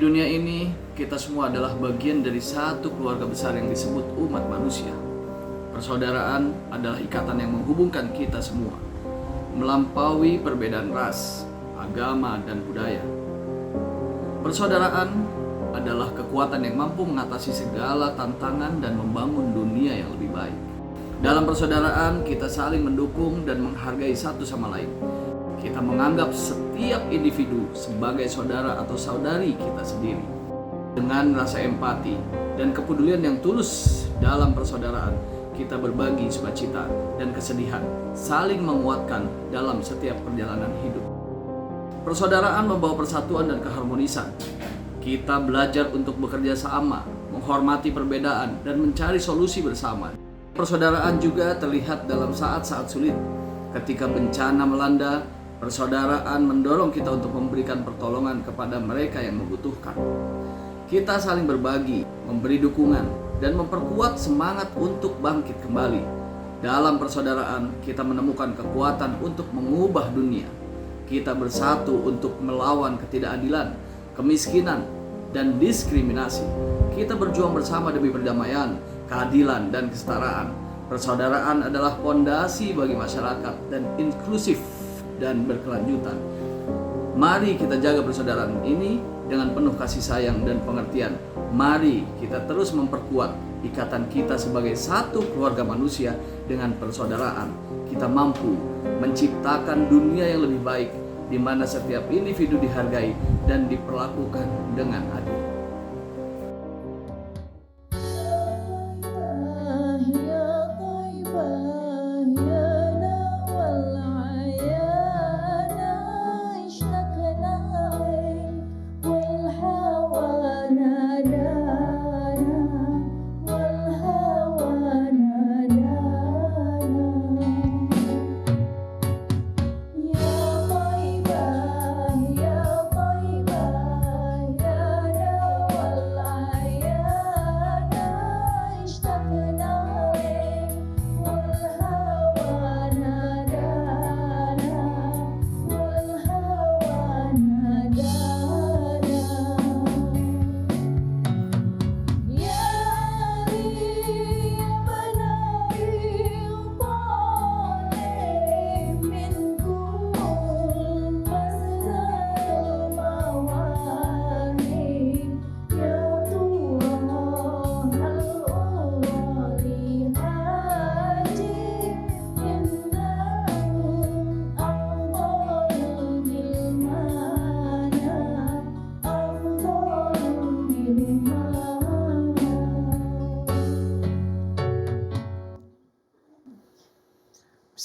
dunia ini, kita semua adalah bagian dari satu keluarga besar yang disebut umat manusia. Persaudaraan adalah ikatan yang menghubungkan kita semua, melampaui perbedaan ras, agama, dan budaya. Persaudaraan adalah kekuatan yang mampu mengatasi segala tantangan dan membangun dunia yang lebih baik. Dalam persaudaraan, kita saling mendukung dan menghargai satu sama lain. Kita menganggap setiap individu sebagai saudara atau saudari kita sendiri. Dengan rasa empati dan kepedulian yang tulus dalam persaudaraan, kita berbagi sukacita dan kesedihan, saling menguatkan dalam setiap perjalanan hidup. Persaudaraan membawa persatuan dan keharmonisan. Kita belajar untuk bekerja sama, menghormati perbedaan, dan mencari solusi bersama. Persaudaraan juga terlihat dalam saat-saat sulit. Ketika bencana melanda, persaudaraan mendorong kita untuk memberikan pertolongan kepada mereka yang membutuhkan. Kita saling berbagi, memberi dukungan, dan memperkuat semangat untuk bangkit kembali. Dalam persaudaraan, kita menemukan kekuatan untuk mengubah dunia. Kita bersatu untuk melawan ketidakadilan, kemiskinan, dan diskriminasi. Kita berjuang bersama demi perdamaian, keadilan, dan kesetaraan. Persaudaraan adalah fondasi bagi masyarakat dan inklusif dan berkelanjutan. Mari kita jaga persaudaraan ini dengan penuh kasih sayang dan pengertian. Mari kita terus memperkuat ikatan kita sebagai satu keluarga manusia. Dengan persaudaraan, kita mampu menciptakan dunia yang lebih baik, di mana setiap individu dihargai dan diperlakukan dengan adil.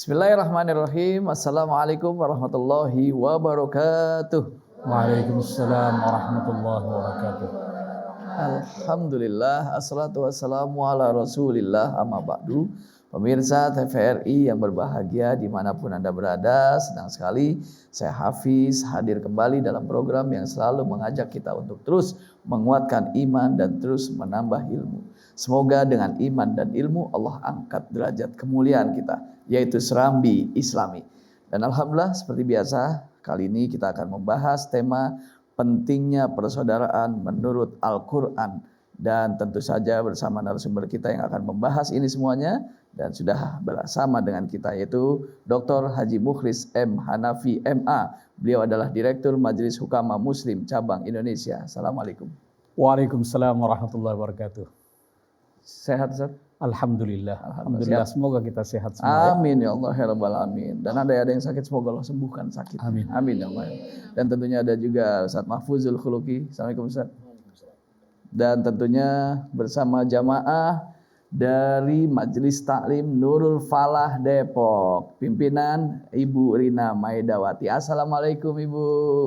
Bismillahirrahmanirrahim. Assalamualaikum warahmatullahi wabarakatuh. Waalaikumsalam warahmatullahi wabarakatuh. Alhamdulillah, assalatu wassalamu ala rasulillah, amma ba'du. Pemirsa TVRI yang berbahagia dimanapun Anda berada, senang sekali saya Hafiz hadir kembali dalam program yang selalu mengajak kita untuk terus menguatkan iman dan terus menambah ilmu. Semoga dengan iman dan ilmu Allah angkat derajat kemuliaan kita, yaitu serambi Islami. Dan alhamdulillah seperti biasa, kali ini kita akan membahas tema pentingnya persaudaraan menurut Al-Quran. Dan tentu saja bersama narasumber kita yang akan membahas ini semuanya, dan sudah bersama dengan kita yaitu Dr. Haji Mukhlis M. Hanafi MA. Beliau adalah Direktur Majelis Hukama Muslim Cabang Indonesia. Assalamualaikum. Waalaikumsalam warahmatullahi wabarakatuh. Sehat, Ustaz? Alhamdulillah. Alhamdulillah. Semoga kita sehat semua. Amin ya Allah ya Rabbal Alamin. Dan ada yang sakit, semoga Allah sembuhkan sakit. Amin. Amin ya Allah. Dan tentunya ada juga Ustaz Mahfuzul Khuluki. Assalamualaikum Ustaz. Dan tentunya bersama jamaah dari Majelis Taklim Nurul Falah Depok, pimpinan Ibu Rina Maidawati. Assalamualaikum Ibu.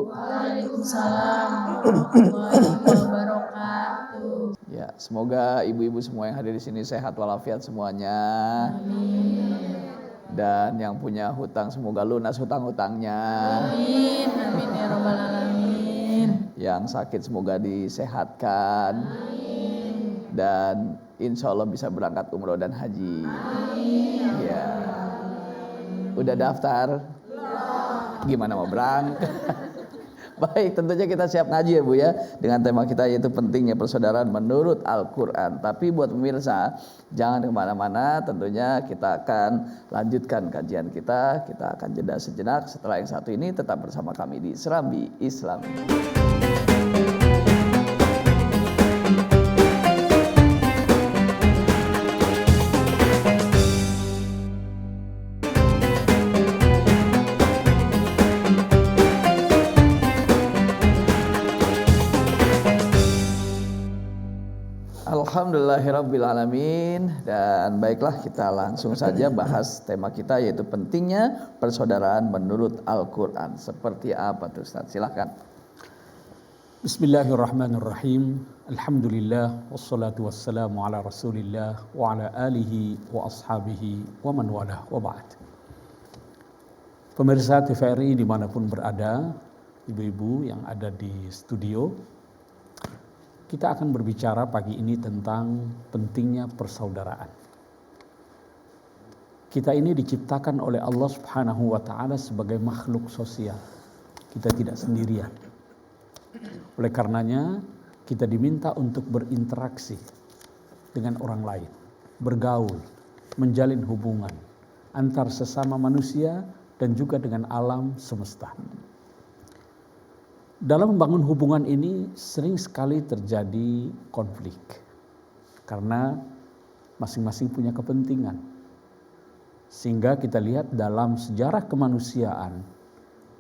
Waalaikumsalam warahmatullahi wabarakatuh. Ya, semoga ibu-ibu semua yang hadir di sini sehat walafiat semuanya. Amin. Dan yang punya hutang semoga lunas hutang-hutangnya. Amin. Amin ya rabbal alamin. Yang sakit semoga disehatkan. Amin. Dan insya Allah bisa berangkat umroh dan haji. Amin. Ya. Udah daftar? Gimana mau berangkat? Baik, tentunya kita siap ngaji ya Bu ya, dengan tema kita yaitu pentingnya persaudaraan menurut Al-Quran. Tapi buat pemirsa, jangan kemana-mana, tentunya kita akan lanjutkan kajian kita akan jeda sejenak. Setelah yang satu ini tetap bersama kami di Serambi Islami. Alhamdulillahirrabbilalamin. Dan baiklah, kita langsung saja bahas tema kita yaitu pentingnya persaudaraan menurut Al-Quran. Seperti apa tuh Ustaz? Silahkan. Bismillahirrahmanirrahim. Alhamdulillah wassalatu wassalamu ala Rasulillah wa ala alihi wa ashabihi wa man walah wa ba'd. Pemirsa TVRI dimanapun berada, ibu-ibu yang ada di studio, kita akan berbicara pagi ini tentang pentingnya persaudaraan. Kita ini diciptakan oleh Allah Subhanahu wa taala sebagai makhluk sosial. Kita tidak sendirian. Oleh karenanya, kita diminta untuk berinteraksi dengan orang lain, bergaul, menjalin hubungan antar sesama manusia dan juga dengan alam semesta. Dalam membangun hubungan ini sering sekali terjadi konflik karena masing-masing punya kepentingan. Sehingga kita lihat dalam sejarah kemanusiaan,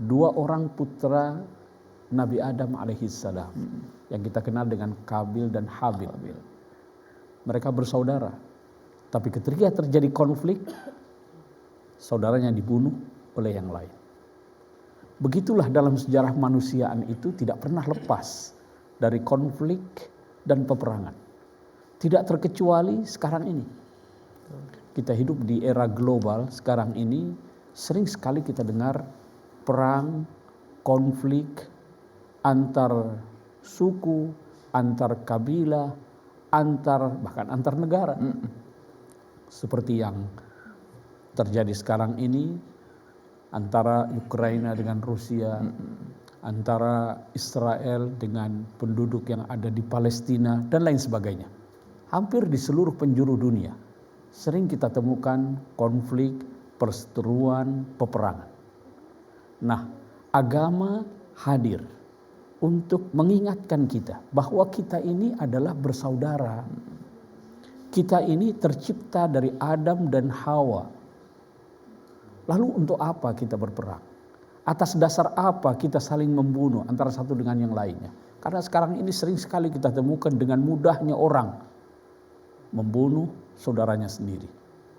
dua orang putra Nabi Adam alaihissalam yang kita kenal dengan Kabil dan Habil. Mereka bersaudara, tapi ketika terjadi konflik, saudaranya dibunuh oleh yang lain. Begitulah dalam sejarah manusiaan itu tidak pernah lepas dari konflik dan peperangan. Tidak terkecuali sekarang ini. Kita hidup di era global sekarang ini, sering sekali kita dengar perang, konflik antar suku, antar kabilah, bahkan antar negara. Seperti yang terjadi sekarang ini antara Ukraina dengan Rusia, antara Israel dengan penduduk yang ada di Palestina dan lain sebagainya. Hampir di seluruh penjuru dunia sering kita temukan konflik, perseteruan, peperangan. Nah, agama hadir untuk mengingatkan kita bahwa kita ini adalah bersaudara. Kita ini tercipta dari Adam dan Hawa. Lalu untuk apa kita berperang? Atas dasar apa kita saling membunuh antara satu dengan yang lainnya? Karena sekarang ini sering sekali kita temukan dengan mudahnya orang membunuh saudaranya sendiri.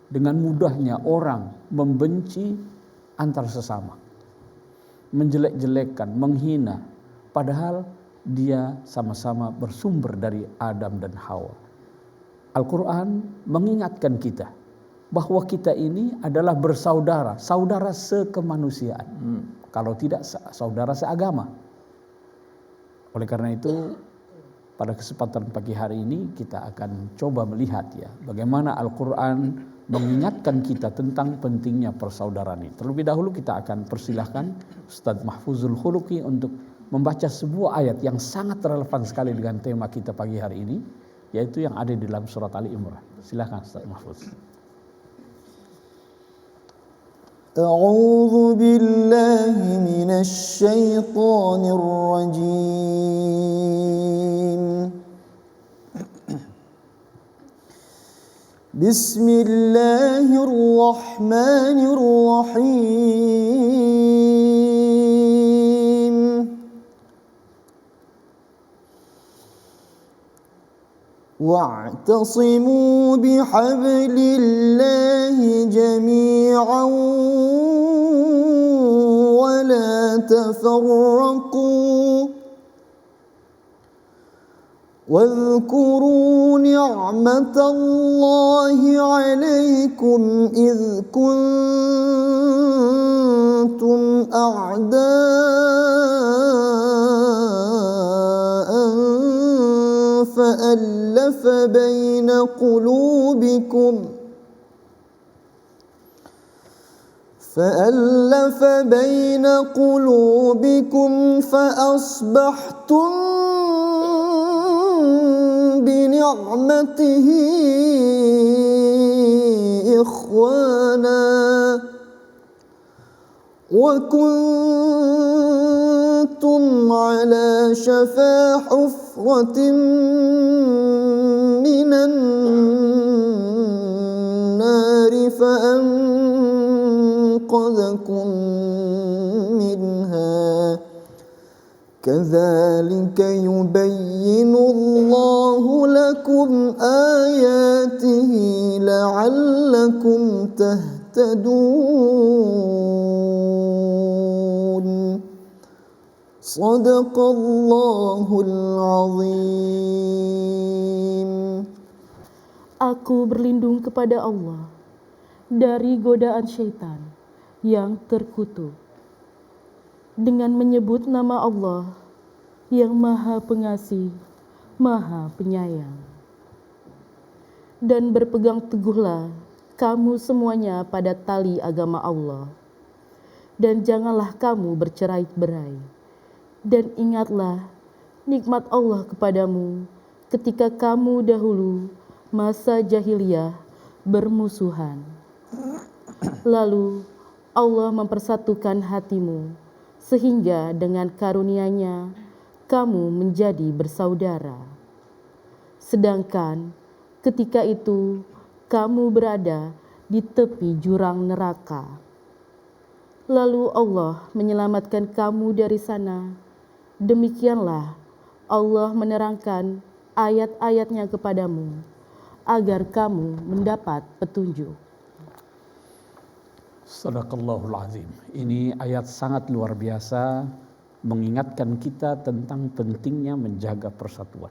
Dengan mudahnya orang membenci antar sesama. Menjelek-jelekkan, menghina. Padahal dia sama-sama bersumber dari Adam dan Hawa. Al-Quran mengingatkan kita bahwa kita ini adalah bersaudara, saudara sekemanusiaan. Kalau tidak, saudara seagama. Oleh karena itu, pada kesempatan pagi hari ini kita akan coba melihat ya, bagaimana Al-Quran mengingatkan kita tentang pentingnya persaudaraan ini. Terlebih dahulu kita akan persilahkan Ustaz Mahfuzul Khuluqi untuk membaca sebuah ayat yang sangat relevan sekali dengan tema kita pagi hari ini, yaitu yang ada di dalam surat Ali Imran. Silakan Ustaz Mahfuz. أعوذ بالله من الشيطان الرجيم بسم الله الرحمن الرحيم واعتصموا بحبل الله جميعا ولا تفرقوا واذكروا نعمة الله عليكم إذ كنتم أعداء فألف بين قلوبكم فألف بين قلوبكم فأصبحتم بنعمته إخوانا وكنتم على شفا حفرة من النار فأنقذكم منها كذلك يبين الله لكم آياته لعلكم تهتدون صدق الله العظيم. Aku berlindung kepada Allah dari godaan syaitan yang terkutuk dengan menyebut nama Allah yang Maha Pengasih, Maha Penyayang. Dan berpegang teguhlah kamu semuanya pada tali agama Allah, dan janganlah kamu bercerai-berai. Dan ingatlah nikmat Allah kepadamu ketika kamu dahulu masa jahiliyah bermusuhan. Lalu Allah mempersatukan hatimu sehingga dengan karunia-Nya kamu menjadi bersaudara. Sedangkan ketika itu kamu berada di tepi jurang neraka. Lalu Allah menyelamatkan kamu dari sana. Demikianlah Allah menerangkan ayat-ayat-Nya kepadamu agar kamu mendapat petunjuk. Sadaqallahul azim. Ini ayat sangat luar biasa mengingatkan kita tentang pentingnya menjaga persatuan.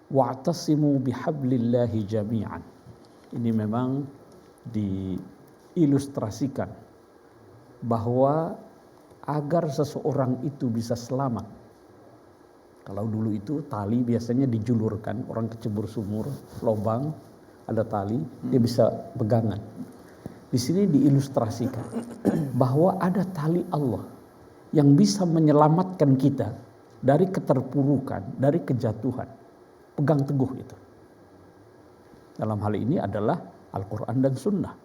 Wa'tasimu bihablillahi jami'an. Ini memang diilustrasikan bahwa agar seseorang itu bisa selamat. Kalau dulu itu tali biasanya dijulurkan, orang kecebur sumur, lubang, ada tali, dia bisa pegangan. Di sini diilustrasikan bahwa ada tali Allah yang bisa menyelamatkan kita dari keterpurukan, dari kejatuhan. Pegang teguh itu. Dalam hal ini adalah Al-Quran dan Sunnah.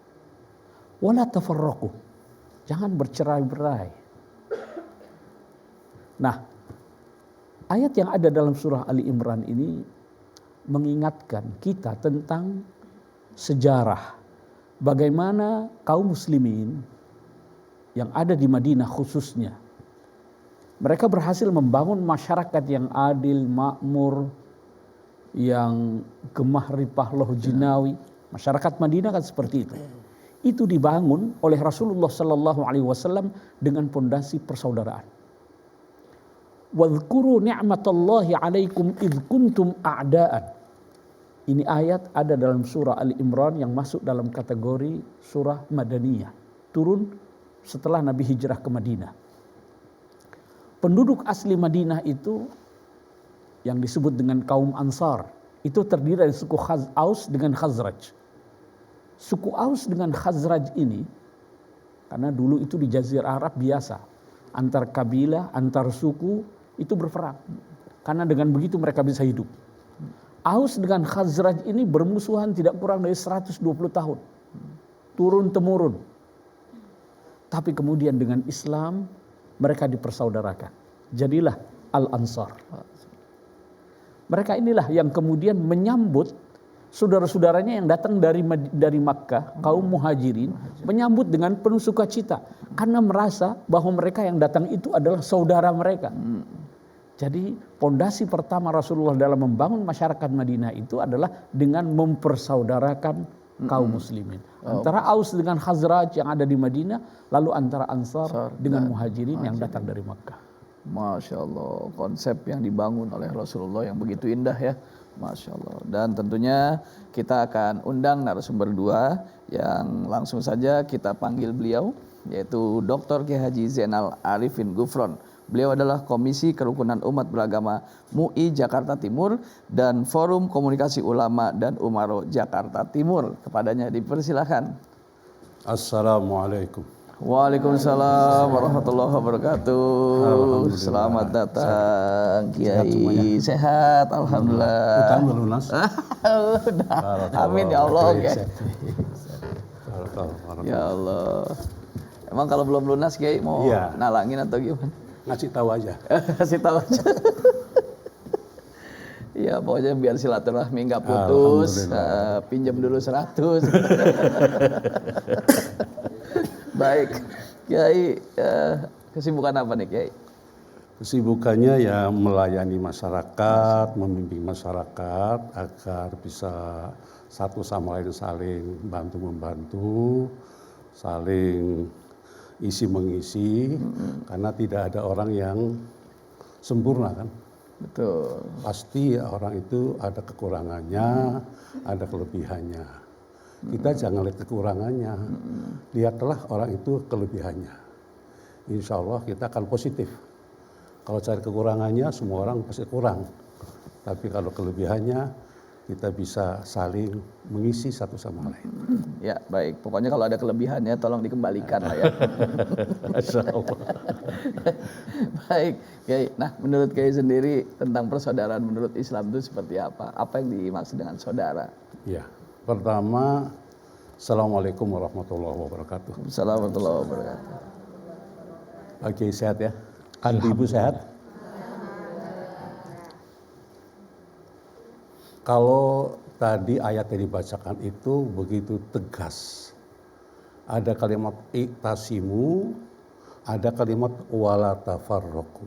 Wala tafarraqu. Jangan bercerai-berai. Nah, ayat yang ada dalam surah Ali Imran ini mengingatkan kita tentang sejarah bagaimana kaum muslimin yang ada di Madinah khususnya, mereka berhasil membangun masyarakat yang adil, makmur, yang gemah ripah loh jinawi. Masyarakat Madinah kan seperti itu. Itu dibangun oleh Rasulullah Sallallahu Alaihi Wasallam dengan pondasi persaudaraan. Wadhkuru ni'matallahi alaikum idh kuntum a'da'an. Ini ayat ada dalam surah Ali Imran yang masuk dalam kategori surah Madaniyah. Turun setelah Nabi hijrah ke Madinah. Penduduk asli Madinah itu yang disebut dengan kaum Ansar. Itu terdiri dari suku Aus dengan Khazraj. Suku Aus dengan Khazraj ini, karena dulu itu di Jazirah Arab biasa. Antar kabilah, antar suku itu berperang. Karena dengan begitu mereka bisa hidup. Aus dengan Khazraj ini bermusuhan tidak kurang dari 120 tahun. Turun-temurun. Tapi kemudian dengan Islam mereka dipersaudarakan. Jadilah Al-Ansar. Mereka inilah yang kemudian menyambut saudara-saudaranya yang datang dari Makkah, kaum muhajirin, menyambut dengan penuh sukacita. Karena merasa bahwa mereka yang datang itu adalah saudara mereka. Jadi pondasi pertama Rasulullah dalam membangun masyarakat Madinah itu adalah dengan mempersaudarakan kaum muslimin. Antara Aus dengan Khazraj yang ada di Madinah, lalu antara Ansar dengan muhajirin yang datang dari Makkah. Masya Allah, konsep yang dibangun oleh Rasulullah yang begitu indah ya. Masya Allah. Dan tentunya kita akan undang narasumber dua yang langsung saja kita panggil beliau, yaitu Dr. Kiai Haji Zainal Arifin Gufron. Beliau adalah Komisi Kerukunan Umat Beragama MUI Jakarta Timur dan Forum Komunikasi Ulama dan Umaro Jakarta Timur. Kepadanya dipersilakan. Assalamualaikum. Waalaikumsalam warahmatullahi wabarakatuh. Alhamdulillah. Selamat datang Kiai. Sehat, alhamdulillah. Utang udah lunas. Udah. Amin ya Allah. Kiai. Barakallah. Ya Allah. Emang kalau belum lunas Kiai mau Iya. nalangin atau gimana? Ngasih tahu aja. Kasih tahu aja. Iya, pokoknya biar silaturahmi nggak putus. Alhamdulillah. Pinjam dulu 100. Baik, Kiai, kesibukan apa nih Kiai? Kesibukannya ya melayani masyarakat, membimbing masyarakat agar bisa satu sama lain saling bantu-membantu, saling isi mengisi, karena tidak ada orang yang sempurna kan. Betul. Pasti orang itu ada kekurangannya, ada kelebihannya. Kita jangan lihat kekurangannya, lihatlah orang itu kelebihannya. Insya Allah kita akan positif. Kalau cari kekurangannya, semua orang pasti kurang. Tapi kalau kelebihannya, kita bisa saling mengisi satu sama lain. Ya, baik. Pokoknya kalau ada kelebihannya tolong dikembalikan lah ya. Insya Allah. Baik, Kiai. Nah, menurut Kiai sendiri tentang persaudaraan menurut Islam itu seperti apa? Apa yang dimaksud dengan saudara? Ya, pertama, Assalamualaikum warahmatullahi wabarakatuh. Assalamualaikum warahmatullahi wabarakatuh. Oke, sehat ya? Ibu sehat? Kalau tadi ayat yang dibacakan itu begitu tegas. Ada kalimat iktasimu, ada kalimat wala tafarraqu.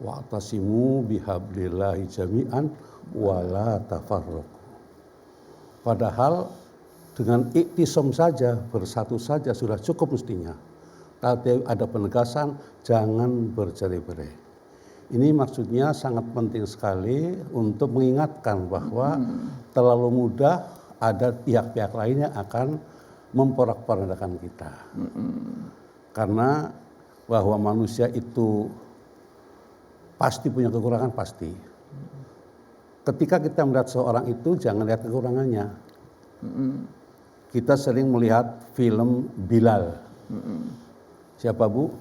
Wa'tasimu bihablillahi jami'an wala tafarraqu. Padahal dengan iktisam saja, bersatu saja sudah cukup mestinya. Tapi ada penegasan, jangan bercerai-berai. Ini maksudnya sangat penting sekali untuk mengingatkan bahwa terlalu mudah ada pihak-pihak lain yang akan memporak-porandakan kita. Karena bahwa manusia itu pasti punya kekurangan, pasti. Ketika kita melihat seorang itu, jangan lihat kekurangannya. Kita sering melihat film Bilal. Siapa Bu?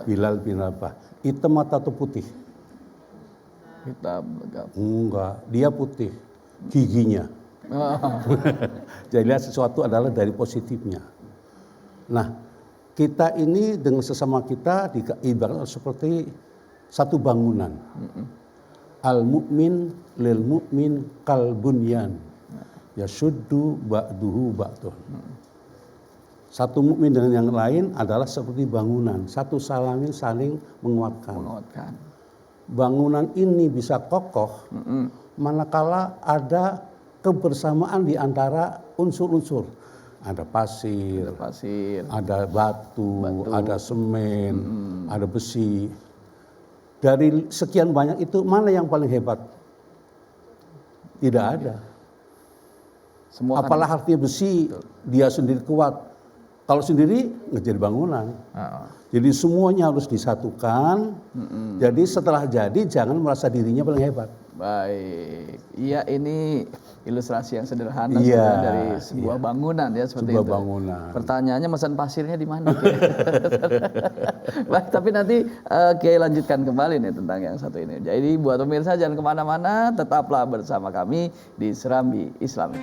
Bilal bin Rabah. Hitam atau putih? Kita bergabung. Enggak, dia putih. Giginya. Jadi lihat sesuatu adalah dari positifnya. Nah, kita ini dengan sesama kita ibarat seperti satu bangunan. Al-mu'min lil mu'min kal bunyan. Yashuddu ba'duhu ba'dun. Satu mukmin dengan yang lain adalah seperti bangunan, satu salamin saling menguatkan. Bangunan ini bisa kokoh manakala ada kebersamaan di antara unsur-unsur. Ada pasir, ada batu, ada semen, ada besi. Dari sekian banyak itu mana yang paling hebat? Tidak ada. Semua apalah artinya besi, dia sendiri kuat. Kalau sendiri nggak jadi bangunan. Jadi semuanya harus disatukan. Jadi setelah jadi jangan merasa dirinya paling hebat. Baik. Iya, ini ilustrasi yang sederhana dari sebuah bangunan ya seperti sebuah itu. Bangunan. Pertanyaannya mesin pasirnya di mana? Baik, tapi nanti Kiai lanjutkan kembali nih tentang yang satu ini. Jadi buat pemirsa jangan kemana-mana, tetaplah bersama kami di Serambi Islami.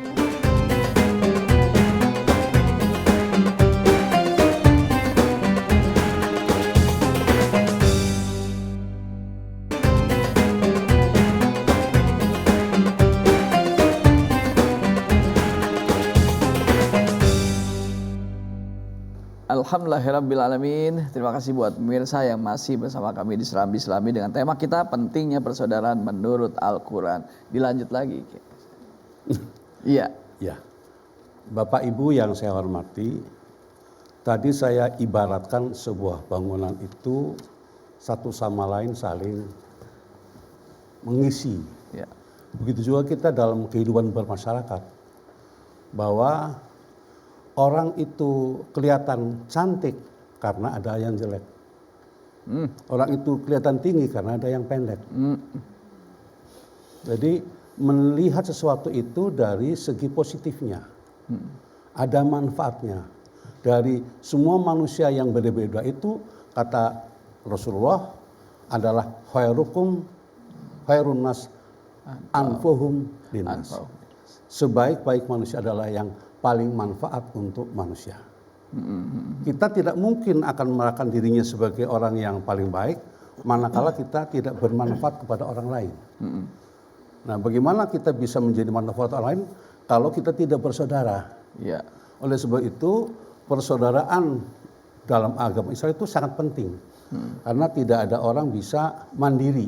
Alhamdulillahirrabbilalamin. Terima kasih buat pemirsa yang masih bersama kami di Serambi Islami dengan tema kita pentingnya persaudaraan menurut Al-Quran. Dilanjut lagi. Iya. Ya, Bapak Ibu yang saya hormati, tadi saya ibaratkan sebuah bangunan itu satu sama lain saling mengisi. Ya. Begitu juga kita dalam kehidupan bermasyarakat, bahwa orang itu kelihatan cantik karena ada yang jelek. Orang itu kelihatan tinggi karena ada yang pendek. Jadi melihat sesuatu itu dari segi positifnya. Ada manfaatnya. dari semua manusia yang berbeda itu, kata Rasulullah, adalah khairukum khairun nas anfuhum linnas. Sebaik-baik manusia adalah yang paling manfaat untuk manusia. Kita tidak mungkin akan merasakan dirinya sebagai orang yang paling baik manakala kita tidak bermanfaat kepada orang lain. Nah, bagaimana kita bisa menjadi manfaat orang lain kalau kita tidak bersaudara? Ya. Oleh sebab itu, persaudaraan dalam agama Islam itu sangat penting. Karena tidak ada orang bisa mandiri,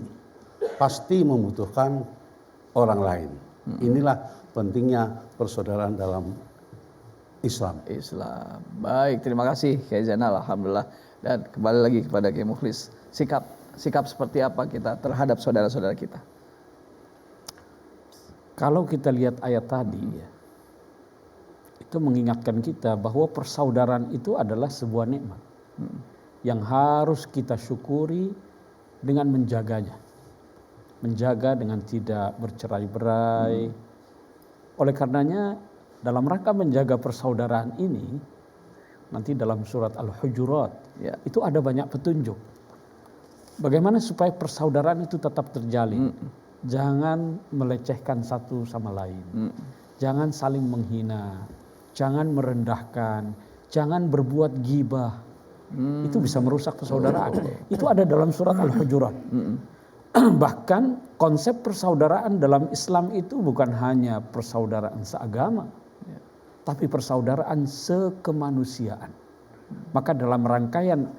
pasti membutuhkan orang lain. Inilah pentingnya persaudaraan dalam Islam. Baik, terima kasih Kiai Zainal, alhamdulillah. Dan kembali lagi kepada Kiai Mukhlis, sikap seperti apa kita terhadap saudara-saudara kita? Kalau kita lihat ayat tadi ya, itu mengingatkan kita bahwa persaudaraan itu adalah sebuah nikmat yang harus kita syukuri dengan menjaganya. Menjaga dengan tidak bercerai-berai. Oleh karenanya dalam rangka menjaga persaudaraan ini, nanti dalam surat Al-Hujurat itu ada banyak petunjuk. Bagaimana supaya persaudaraan itu tetap terjalin. Jangan melecehkan satu sama lain. Jangan saling menghina. Jangan merendahkan. Jangan berbuat ghibah. Itu bisa merusak persaudaraan. Itu ada dalam surat Al-Hujurat. Bahkan konsep persaudaraan dalam Islam itu bukan hanya persaudaraan seagama, tapi persaudaraan sekemanusiaan. Maka dalam rangkaian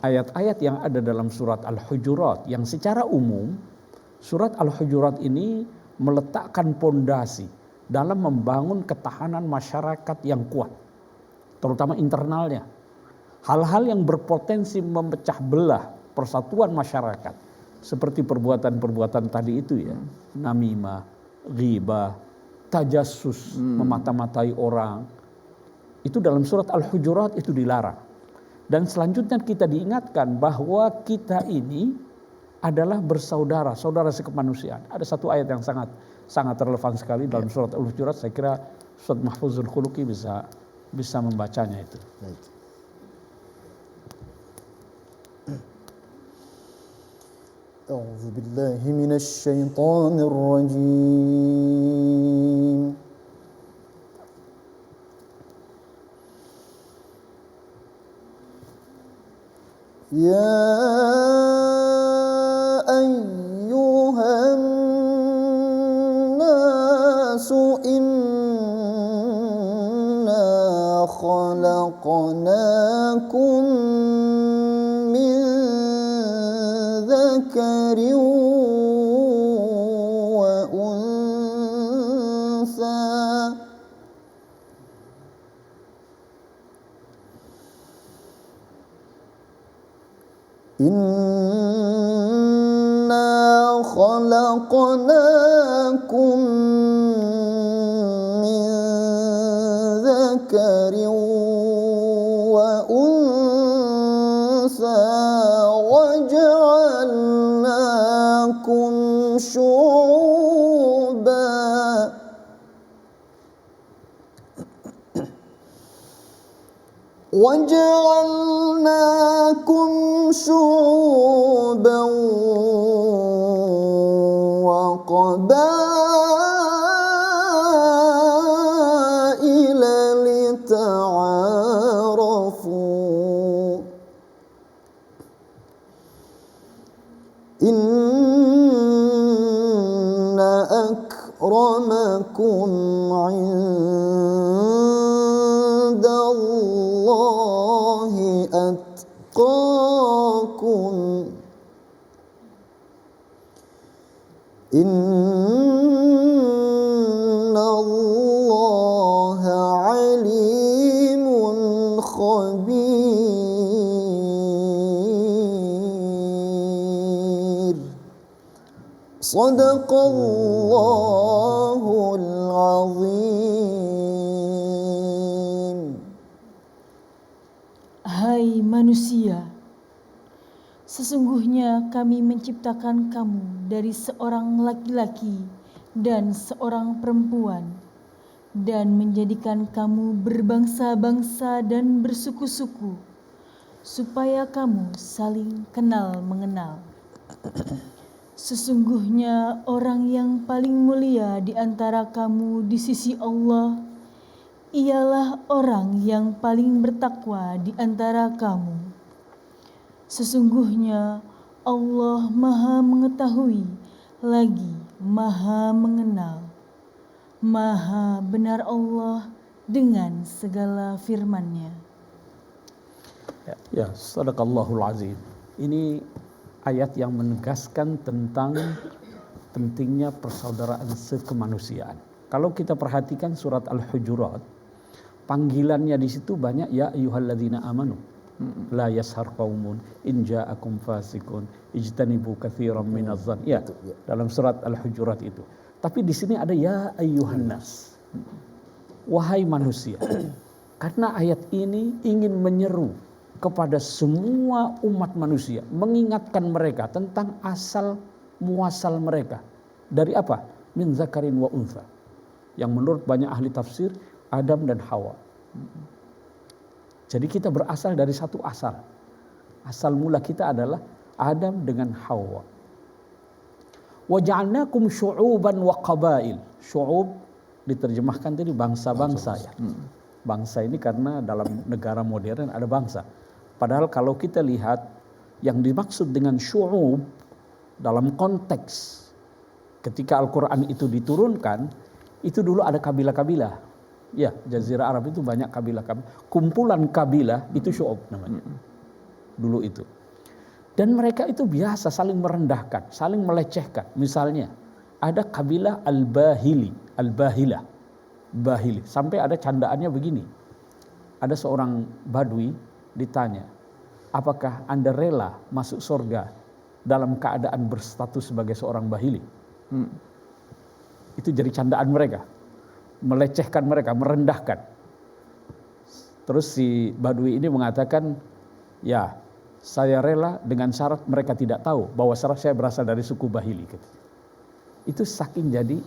ayat-ayat yang ada dalam surat Al-Hujurat, yang secara umum surat Al-Hujurat ini meletakkan pondasi dalam membangun ketahanan masyarakat yang kuat, terutama internalnya. Hal-hal yang berpotensi memecah belah persatuan masyarakat, seperti perbuatan-perbuatan tadi itu ya, namimah, ghibah, tajassus, memata-matai orang, itu dalam surat Al-Hujurat itu dilarang. Dan selanjutnya kita diingatkan bahwa kita ini adalah bersaudara, saudara sekemanusiaan. Ada satu ayat yang sangat relevan sekali dalam surat Al-Hujurat. Saya kira Ustaz Mahfuzul Khuluqi bisa membacanya itu. أعوذ بالله من الشيطان الرجيم يا أيها الناس إنا خلقناكم من ذكر وأنثى إنا خلقناكم من ذكر وأنثى وجعلناكم شعوبا وقبائل لتعارفوا إن أكرمكم عند الله أتقاكم إن الله عليم خبير صدق الله العظيم. Hai manusia, sesungguhnya kami menciptakan kamu dari seorang laki-laki dan seorang perempuan. dan menjadikan kamu berbangsa-bangsa dan bersuku-suku, supaya kamu saling kenal mengenal. Sesungguhnya orang yang paling mulia di antara kamu di sisi Allah ialah orang yang paling bertakwa di antara kamu. Sesungguhnya Allah Maha Mengetahui lagi Maha Mengenal. Maha benar Allah dengan segala firman-Nya. Ya, sadaqallahul azim. Ini ayat yang menegaskan tentang pentingnya persaudaraan sekemanusiaan. Kalau kita perhatikan surat Al-Hujurat, panggilannya di situ banyak ya ayyuhalladzina amanu. La yashar qaumun in ja'akum fasikun ijtanibu katsiran minadh dhann. Ya, dalam surat Al-Hujurat itu. Tapi di sini ada ya ayyuhan nas. Wahai manusia. Karena ayat ini ingin menyeru kepada semua umat manusia, mengingatkan mereka tentang asal muasal mereka. Dari apa? Min zakarin wa untha. Yang menurut banyak ahli tafsir, Adam dan Hawa. Jadi kita berasal dari satu asal. Asal mula kita adalah Adam dengan Hawa. Wa ja'alnakum syu'uban wa qabail. Syu'ub diterjemahkan tadi bangsa-bangsa ya. Bangsa ini karena dalam negara modern ada bangsa. Padahal kalau kita lihat yang dimaksud dengan syu'ub dalam konteks ketika Al-Quran itu diturunkan, itu dulu ada kabilah-kabilah. Ya, Jazirah Arab itu banyak kabilah-kabilah. Kumpulan kabilah itu syu'ub namanya. Dulu itu. Dan mereka itu biasa saling merendahkan, saling melecehkan. Misalnya ada kabilah Al-Bahili, Al-Bahilah. Bahili. Sampai ada candaannya begini. Ada seorang badui ditanya, apakah Anda rela masuk surga dalam keadaan berstatus sebagai seorang bahili? Itu jadi candaan mereka. Melecehkan mereka, merendahkan. Terus si badui ini mengatakan, ya saya rela dengan syarat mereka tidak tahu bahwa saya berasal dari suku Bahili. Itu saking jadi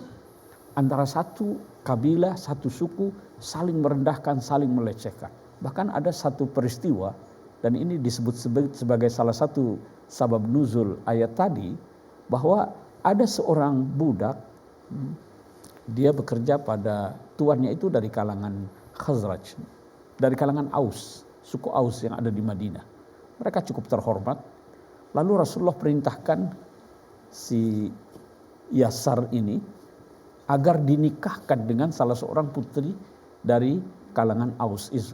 antara satu kabilah, satu suku saling merendahkan, saling melecehkan. Bahkan ada satu peristiwa, dan ini disebut sebagai salah satu sabab nuzul ayat tadi, bahwa ada seorang budak, dia bekerja pada tuannya itu dari kalangan Khazraj, dari kalangan Aus, suku Aus yang ada di Madinah. Mereka cukup terhormat. Lalu Rasulullah perintahkan si Yasar ini agar dinikahkan dengan salah seorang putri dari kalangan Aus itu.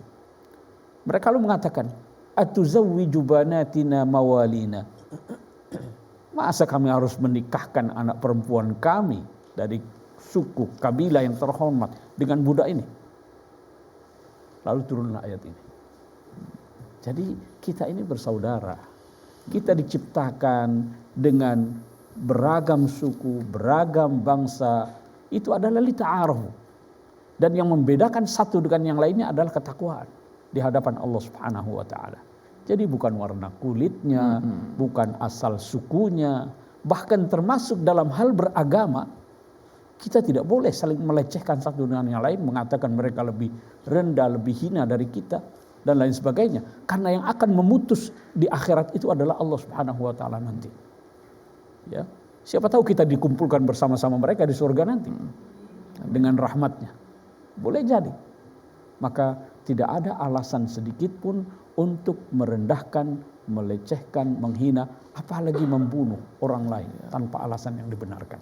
Mereka lalu mengatakan, atuzawwiju banatina mawalina. Masa kami harus menikahkan anak perempuan kami dari suku kabilah yang terhormat dengan budak ini? Lalu turunlah ayat ini. Jadi kita ini bersaudara. Kita diciptakan dengan beragam suku, beragam bangsa. Itu adalah lita'arafu. Dan yang membedakan satu dengan yang lainnya adalah ketakwaan di hadapan Allah Subhanahu wa taala. Jadi bukan warna kulitnya, bukan asal sukunya, bahkan termasuk dalam hal beragama, kita tidak boleh saling melecehkan satu dengan yang lain, mengatakan mereka lebih rendah, lebih hina dari kita dan lain sebagainya. Karena yang akan memutus di akhirat itu adalah Allah Subhanahu wa taala nanti. Ya. Siapa tahu kita dikumpulkan bersama-sama mereka di surga nanti dengan rahmatnya. Boleh jadi. Maka tidak ada alasan sedikit pun untuk merendahkan, melecehkan, menghina, apalagi membunuh orang lain tanpa alasan yang dibenarkan.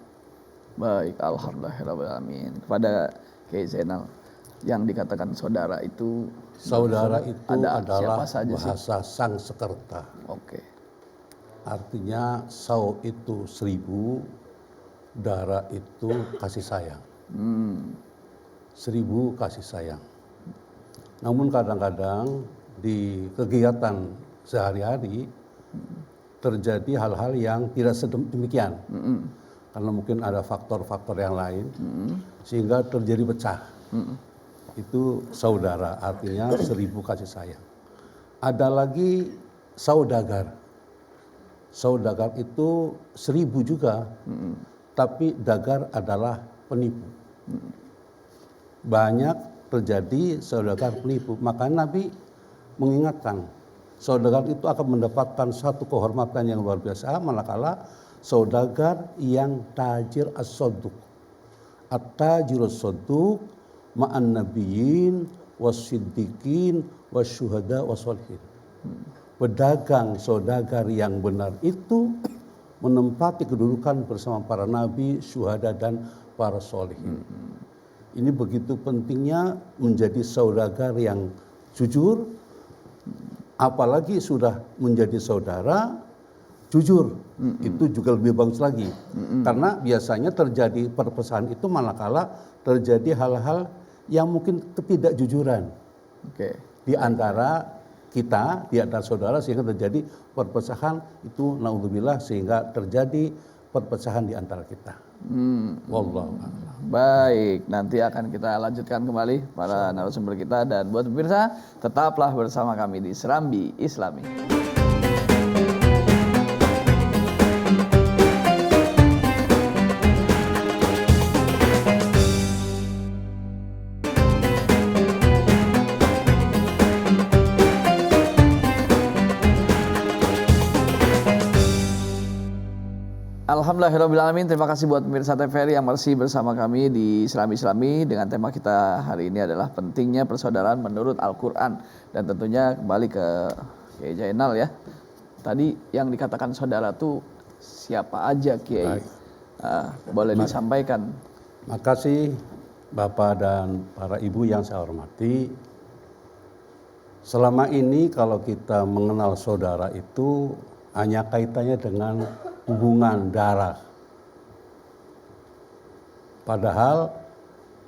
Baik, alhamdulillahirrahmanirrahim. Kepada Kiai Zainal, yang dikatakan saudara itu, Saudara itu adalah siapa saja bahasa Sangsekerta. Oke. Artinya sau itu 1000, dara itu kasih sayang. 1000 kasih sayang. Namun kadang-kadang di kegiatan sehari-hari terjadi hal-hal yang tidak sedemikian. Karena mungkin ada faktor-faktor yang lain sehingga terjadi pecah. Itu saudara, artinya 1000 kasih sayang. Ada lagi saudagar. Saudagar itu 1000 juga, tapi dagar adalah penipu. banyak terjadi saudagar penipu. Maka Nabi mengingatkan, saudagar itu akan mendapatkan satu kehormatan yang luar biasa manakala saudagar yang tajir as-soduq. At-tajir as-soduq ma'an nabiyyin was-siddiqin wasyuhada wassolihin. Pedagang saudagar yang benar itu menempati kedudukan bersama para nabi, syuhada dan para solihin. Ini begitu pentingnya menjadi saudagar yang jujur, apalagi sudah menjadi saudara jujur. Itu juga lebih bagus lagi. Karena biasanya terjadi perpecahan itu manakala terjadi hal-hal yang mungkin ketidakjujuran di antara kita, di antara saudara, sehingga terjadi perpecahan itu, naudzubillah, sehingga terjadi perpecahan di antara kita. Wallahu a'lam. Baik, nanti akan kita lanjutkan kembali para narasumber kita, dan buat pemirsa tetaplah bersama kami di Serambi Islami. Alhamdulillahirrabbilalamin. Terima kasih buat pemirsa TVRI yang masih bersama kami di Serambi Islami dengan tema kita hari ini adalah pentingnya persaudaraan menurut Al-Quran. Dan tentunya kembali ke Kiai Jainal ya. Tadi yang dikatakan saudara itu siapa aja Kiai? Boleh disampaikan. Makasih Bapak dan para ibu yang saya hormati. Selama ini kalau kita mengenal saudara itu hanya kaitannya dengan hubungan darah. Padahal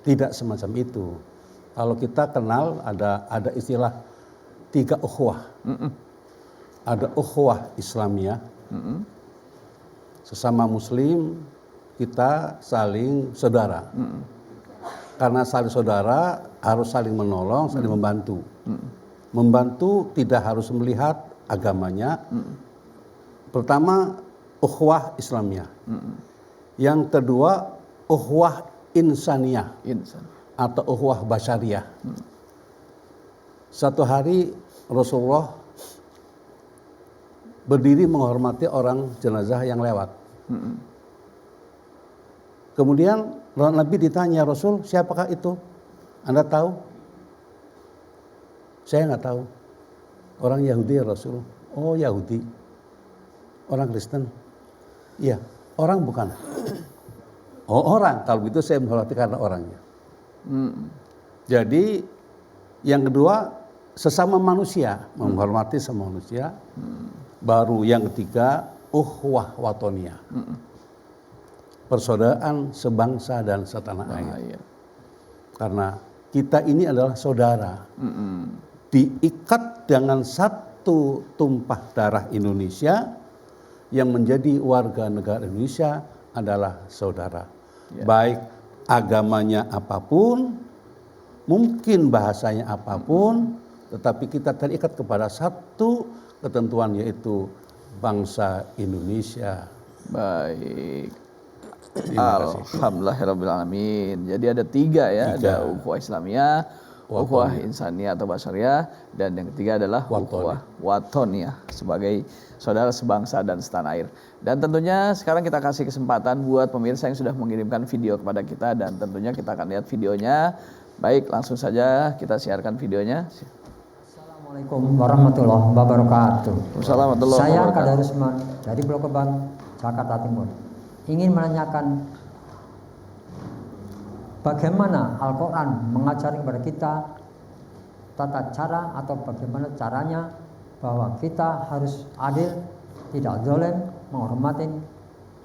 tidak semacam itu. Kalau kita kenal ada istilah 3 ukhuwah. Ada ukhuwah Islamiyah. Sesama muslim kita saling saudara. Karena saling saudara harus saling menolong, saling membantu. Membantu tidak harus melihat agamanya. Pertama, ukhuwah Islamiyah. Yang kedua, ukhuwah insaniyah atau ukhuwah basyariyah. Satu hari Rasulullah berdiri menghormati orang jenazah yang lewat. Kemudian Nabi ditanya, Rasul, siapakah itu? Anda tahu? Saya nggak tahu. Orang Yahudi ya Rasul. Oh Yahudi. Orang Kristen. Iya, orang bukan. Oh orang, kalau begitu saya menghormati karena orangnya. Jadi yang kedua sesama manusia, menghormati sama manusia. Baru yang ketiga ukhuwah watoniyah. Persaudaraan sebangsa dan setanah air. Karena kita ini adalah saudara. Diikat dengan satu tumpah darah Indonesia. Yang menjadi warga negara Indonesia adalah saudara. Baik agamanya apapun, mungkin bahasanya apapun, tetapi kita terikat kepada satu ketentuan, yaitu bangsa Indonesia. Baik. Alhamdulillahirrabbilalamin. Jadi ada 3 ya, ada ukhuwah Islamiyah, ukhuwah insaniyah atau basyariyah, dan yang ketiga adalah ukhuwah watoniyah sebagai saudara sebangsa dan setanah air. Dan tentunya sekarang kita kasih kesempatan buat pemirsa yang sudah mengirimkan video kepada kita, dan tentunya kita akan lihat videonya. Baik, langsung saja kita siarkan videonya. Assalamualaikum warahmatullahi wabarakatuh. Wassalamualaikum Saya warahmatullahi Kadar Usman dari Pulau Gebang, Jakarta Timur. Ingin menanyakan bagaimana Al-Quran mengajari kepada kita tata cara atau bagaimana caranya bahwa kita harus adil, tidak zalim, menghormati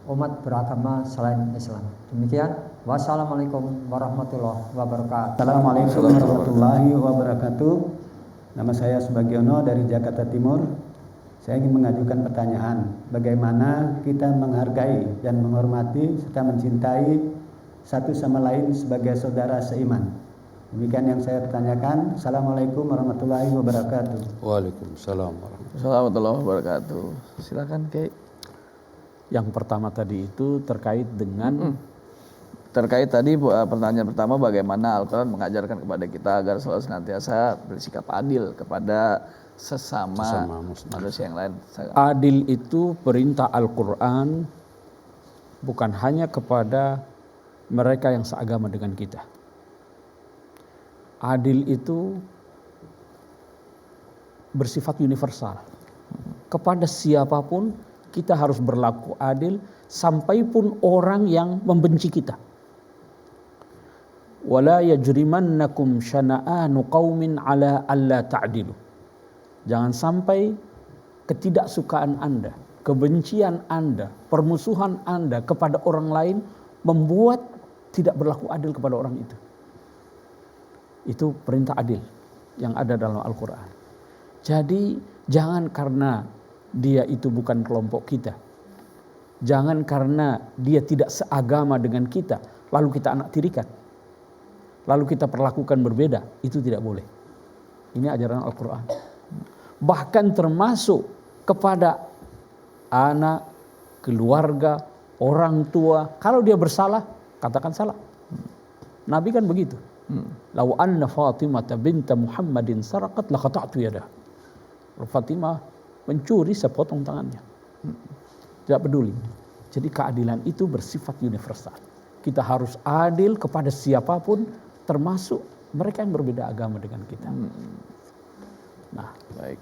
umat beragama selain Islam. Demikian, wassalamualaikum warahmatullahi wabarakatuh. Assalamualaikum warahmatullahi wabarakatuh. Nama saya Subagiono dari Jakarta Timur. Saya ingin mengajukan pertanyaan, bagaimana kita menghargai dan menghormati serta mencintai satu sama lain sebagai saudara seiman. Demikian yang saya pertanyakan. Assalamualaikum warahmatullahi wabarakatuh. Waalaikumsalam warahmatullahi wabarakatuh. Silakan Kiai. Yang pertama tadi itu terkait dengan Terkait tadi pertanyaan pertama, bagaimana Al-Quran mengajarkan kepada kita agar selalu senantiasa bersikap adil kepada sesama manusia yang lain. Adil itu perintah Al-Quran bukan hanya kepada mereka yang seagama dengan kita. Adil itu bersifat universal. Kepada siapapun kita harus berlaku adil, sampai pun orang yang membenci kita. Wala yajrimannakum syana'anu qaumin ala alla ta'dilu. Jangan sampai ketidaksukaan Anda, kebencian Anda, permusuhan Anda kepada orang lain membuat tidak berlaku adil kepada orang itu. Itu perintah adil yang ada dalam Al-Quran. Jadi jangan karena dia itu bukan kelompok kita, jangan karena dia tidak seagama dengan kita lalu kita anak tirikan, lalu kita perlakukan berbeda. Itu tidak boleh. Ini ajaran Al-Quran. Bahkan termasuk kepada anak, keluarga, orang tua. Kalau dia bersalah, katakan salah. Nabi kan begitu. Lau anna Fatimah binta Muhammadin saraqat laqata'tu yadah. Fatimah mencuri, saya potong tangannya. Tidak peduli. Jadi keadilan itu bersifat universal. Kita harus adil kepada siapapun, termasuk mereka yang berbeda agama dengan kita. Nah, Baik.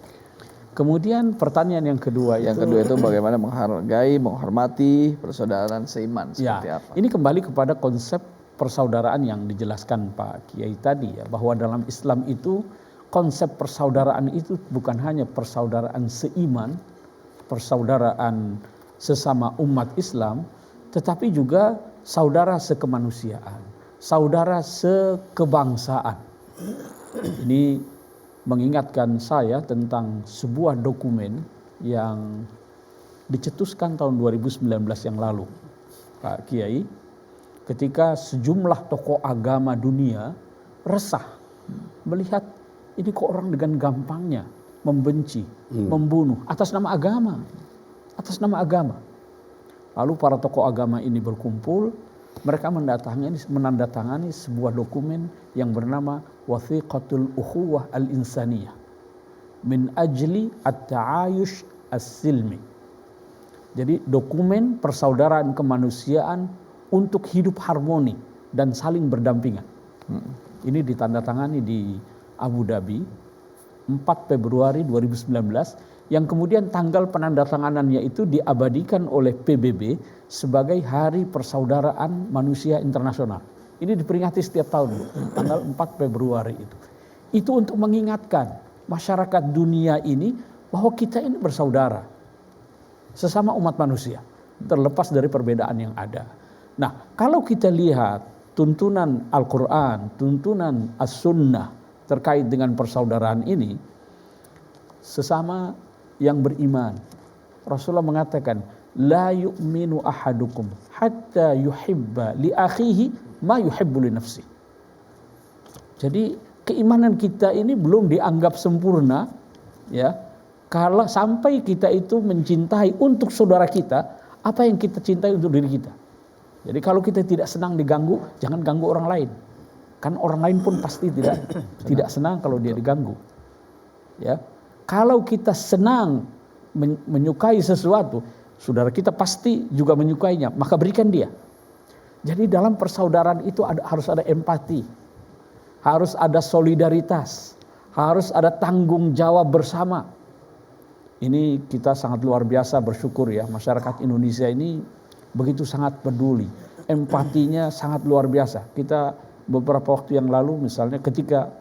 kemudian pertanyaan yang kedua Yang kedua itu bagaimana menghargai, menghormati persaudaraan seiman seperti apa? Ini kembali kepada konsep persaudaraan yang dijelaskan Pak Kiai tadi ya, bahwa dalam Islam itu konsep persaudaraan itu bukan hanya persaudaraan seiman, persaudaraan sesama umat Islam, tetapi juga saudara sekemanusiaan, saudara sekebangsaan. Ini mengingatkan saya tentang sebuah dokumen yang dicetuskan tahun 2019 yang lalu, Pak Kiai, ketika sejumlah tokoh agama dunia resah melihat ini kok orang dengan gampangnya membenci, membunuh atas nama agama, atas nama agama. Lalu para tokoh agama ini berkumpul, mereka menandatangani sebuah dokumen yang bernama Wathiqatul Ukhuwah Al-Insaniyah min ajli at-ta'ayush as-silmi. Jadi dokumen persaudaraan kemanusiaan untuk hidup harmoni dan saling berdampingan. Ini ditandatangani di Abu Dhabi 4 Februari 2019, yang kemudian tanggal penandatanganannya itu diabadikan oleh PBB sebagai Hari Persaudaraan Manusia Internasional. Ini diperingati setiap tahun, tanggal 4 Februari itu. Itu untuk mengingatkan masyarakat dunia ini bahwa kita ini bersaudara, sesama umat manusia, terlepas dari perbedaan yang ada. Nah, kalau kita lihat tuntunan Al-Quran, tuntunan As-Sunnah terkait dengan persaudaraan ini, sesama yang beriman, Rasulullah mengatakan, la yu'minu ahadukum hatta yuhibba li akhihi ma yuhibbu li nafsi. Jadi keimanan kita ini belum dianggap sempurna ya, kalau sampai kita itu mencintai untuk saudara kita apa yang kita cintai untuk diri kita. Jadi kalau kita tidak senang diganggu, jangan ganggu orang lain. Kan orang lain pun pasti tidak senang kalau dia diganggu. Ya. Kalau kita senang menyukai sesuatu, saudara kita pasti juga menyukainya, maka berikan dia. Jadi dalam persaudaraan itu harus ada empati, harus ada solidaritas, harus ada tanggung jawab bersama. Ini kita sangat luar biasa bersyukur ya, masyarakat Indonesia ini begitu sangat peduli, empatinya sangat luar biasa. Kita beberapa waktu yang lalu misalnya ketika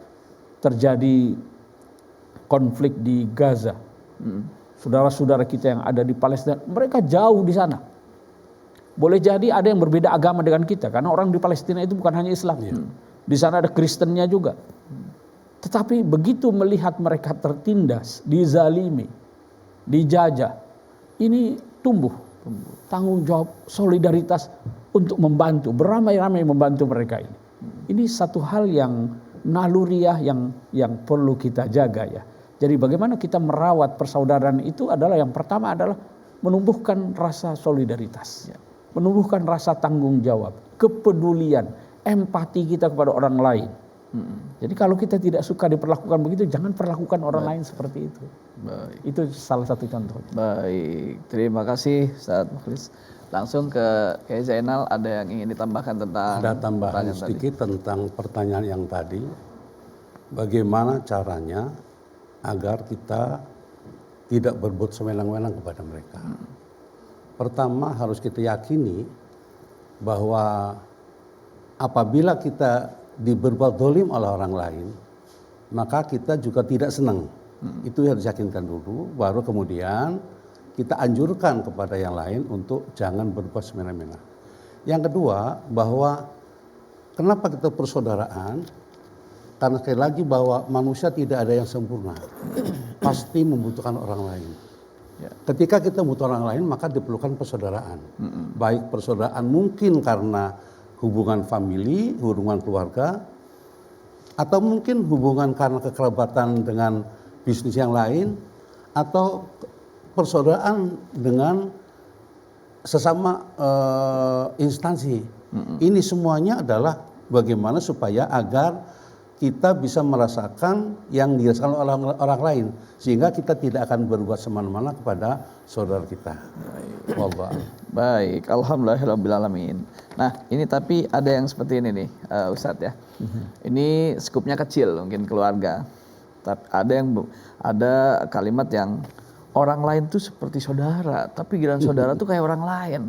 terjadi konflik di Gaza, saudara-saudara kita yang ada di Palestina, mereka jauh di sana. Boleh jadi ada yang berbeda agama dengan kita, karena orang di Palestina itu bukan hanya Islam. Di sana ada Kristennya juga. Tetapi begitu melihat mereka tertindas, dizalimi, dijajah, ini tumbuh tanggung jawab, solidaritas untuk membantu, beramai-ramai membantu mereka ini. Ini satu hal yang naluriah yang perlu kita jaga ya. Jadi bagaimana kita merawat persaudaraan itu adalah yang pertama adalah menumbuhkan rasa solidaritas. menumbuhkan rasa tanggung jawab, kepedulian, empati kita kepada orang lain. Jadi kalau kita tidak suka diperlakukan begitu, jangan perlakukan orang lain seperti itu. Baik. Itu salah satu contoh. Baik, terima kasih Ustaz Mukhlis. Langsung ke Kiai Zainal, ada yang ingin ditambahkan tentang Ada tambahan pertanyaan sedikit tentang pertanyaan yang tadi. Bagaimana caranya agar kita tidak berbuat sewenang-wenang kepada mereka. Pertama harus kita yakini bahwa apabila kita berbuat dolim oleh orang lain, maka kita juga tidak senang. Itu harus diyakinkan dulu, baru kemudian kita anjurkan kepada yang lain untuk jangan berbuat semena-mena. Yang kedua, bahwa kenapa kita persaudaraan? Karena sekali lagi bahwa manusia tidak ada yang sempurna. Pasti membutuhkan orang lain. Ketika kita butuh orang lain, maka diperlukan persaudaraan. Baik persaudaraan mungkin karena hubungan famili, hubungan keluarga, atau mungkin hubungan karena kekerabatan dengan bisnis yang lain, atau persaudaraan dengan sesama instansi. Ini semuanya adalah bagaimana supaya agar kita bisa merasakan yang dirasakan oleh orang lain, sehingga kita tidak akan berbuat semena-mena kepada saudara kita. Baik, alhamdulillahirabbil. Nah, ini tapi ada yang seperti ini nih, Ustadz ya. Ini skupnya kecil, mungkin keluarga. Tapi ada kalimat yang orang lain tuh seperti saudara, tapi giliran saudara tuh kayak orang lain.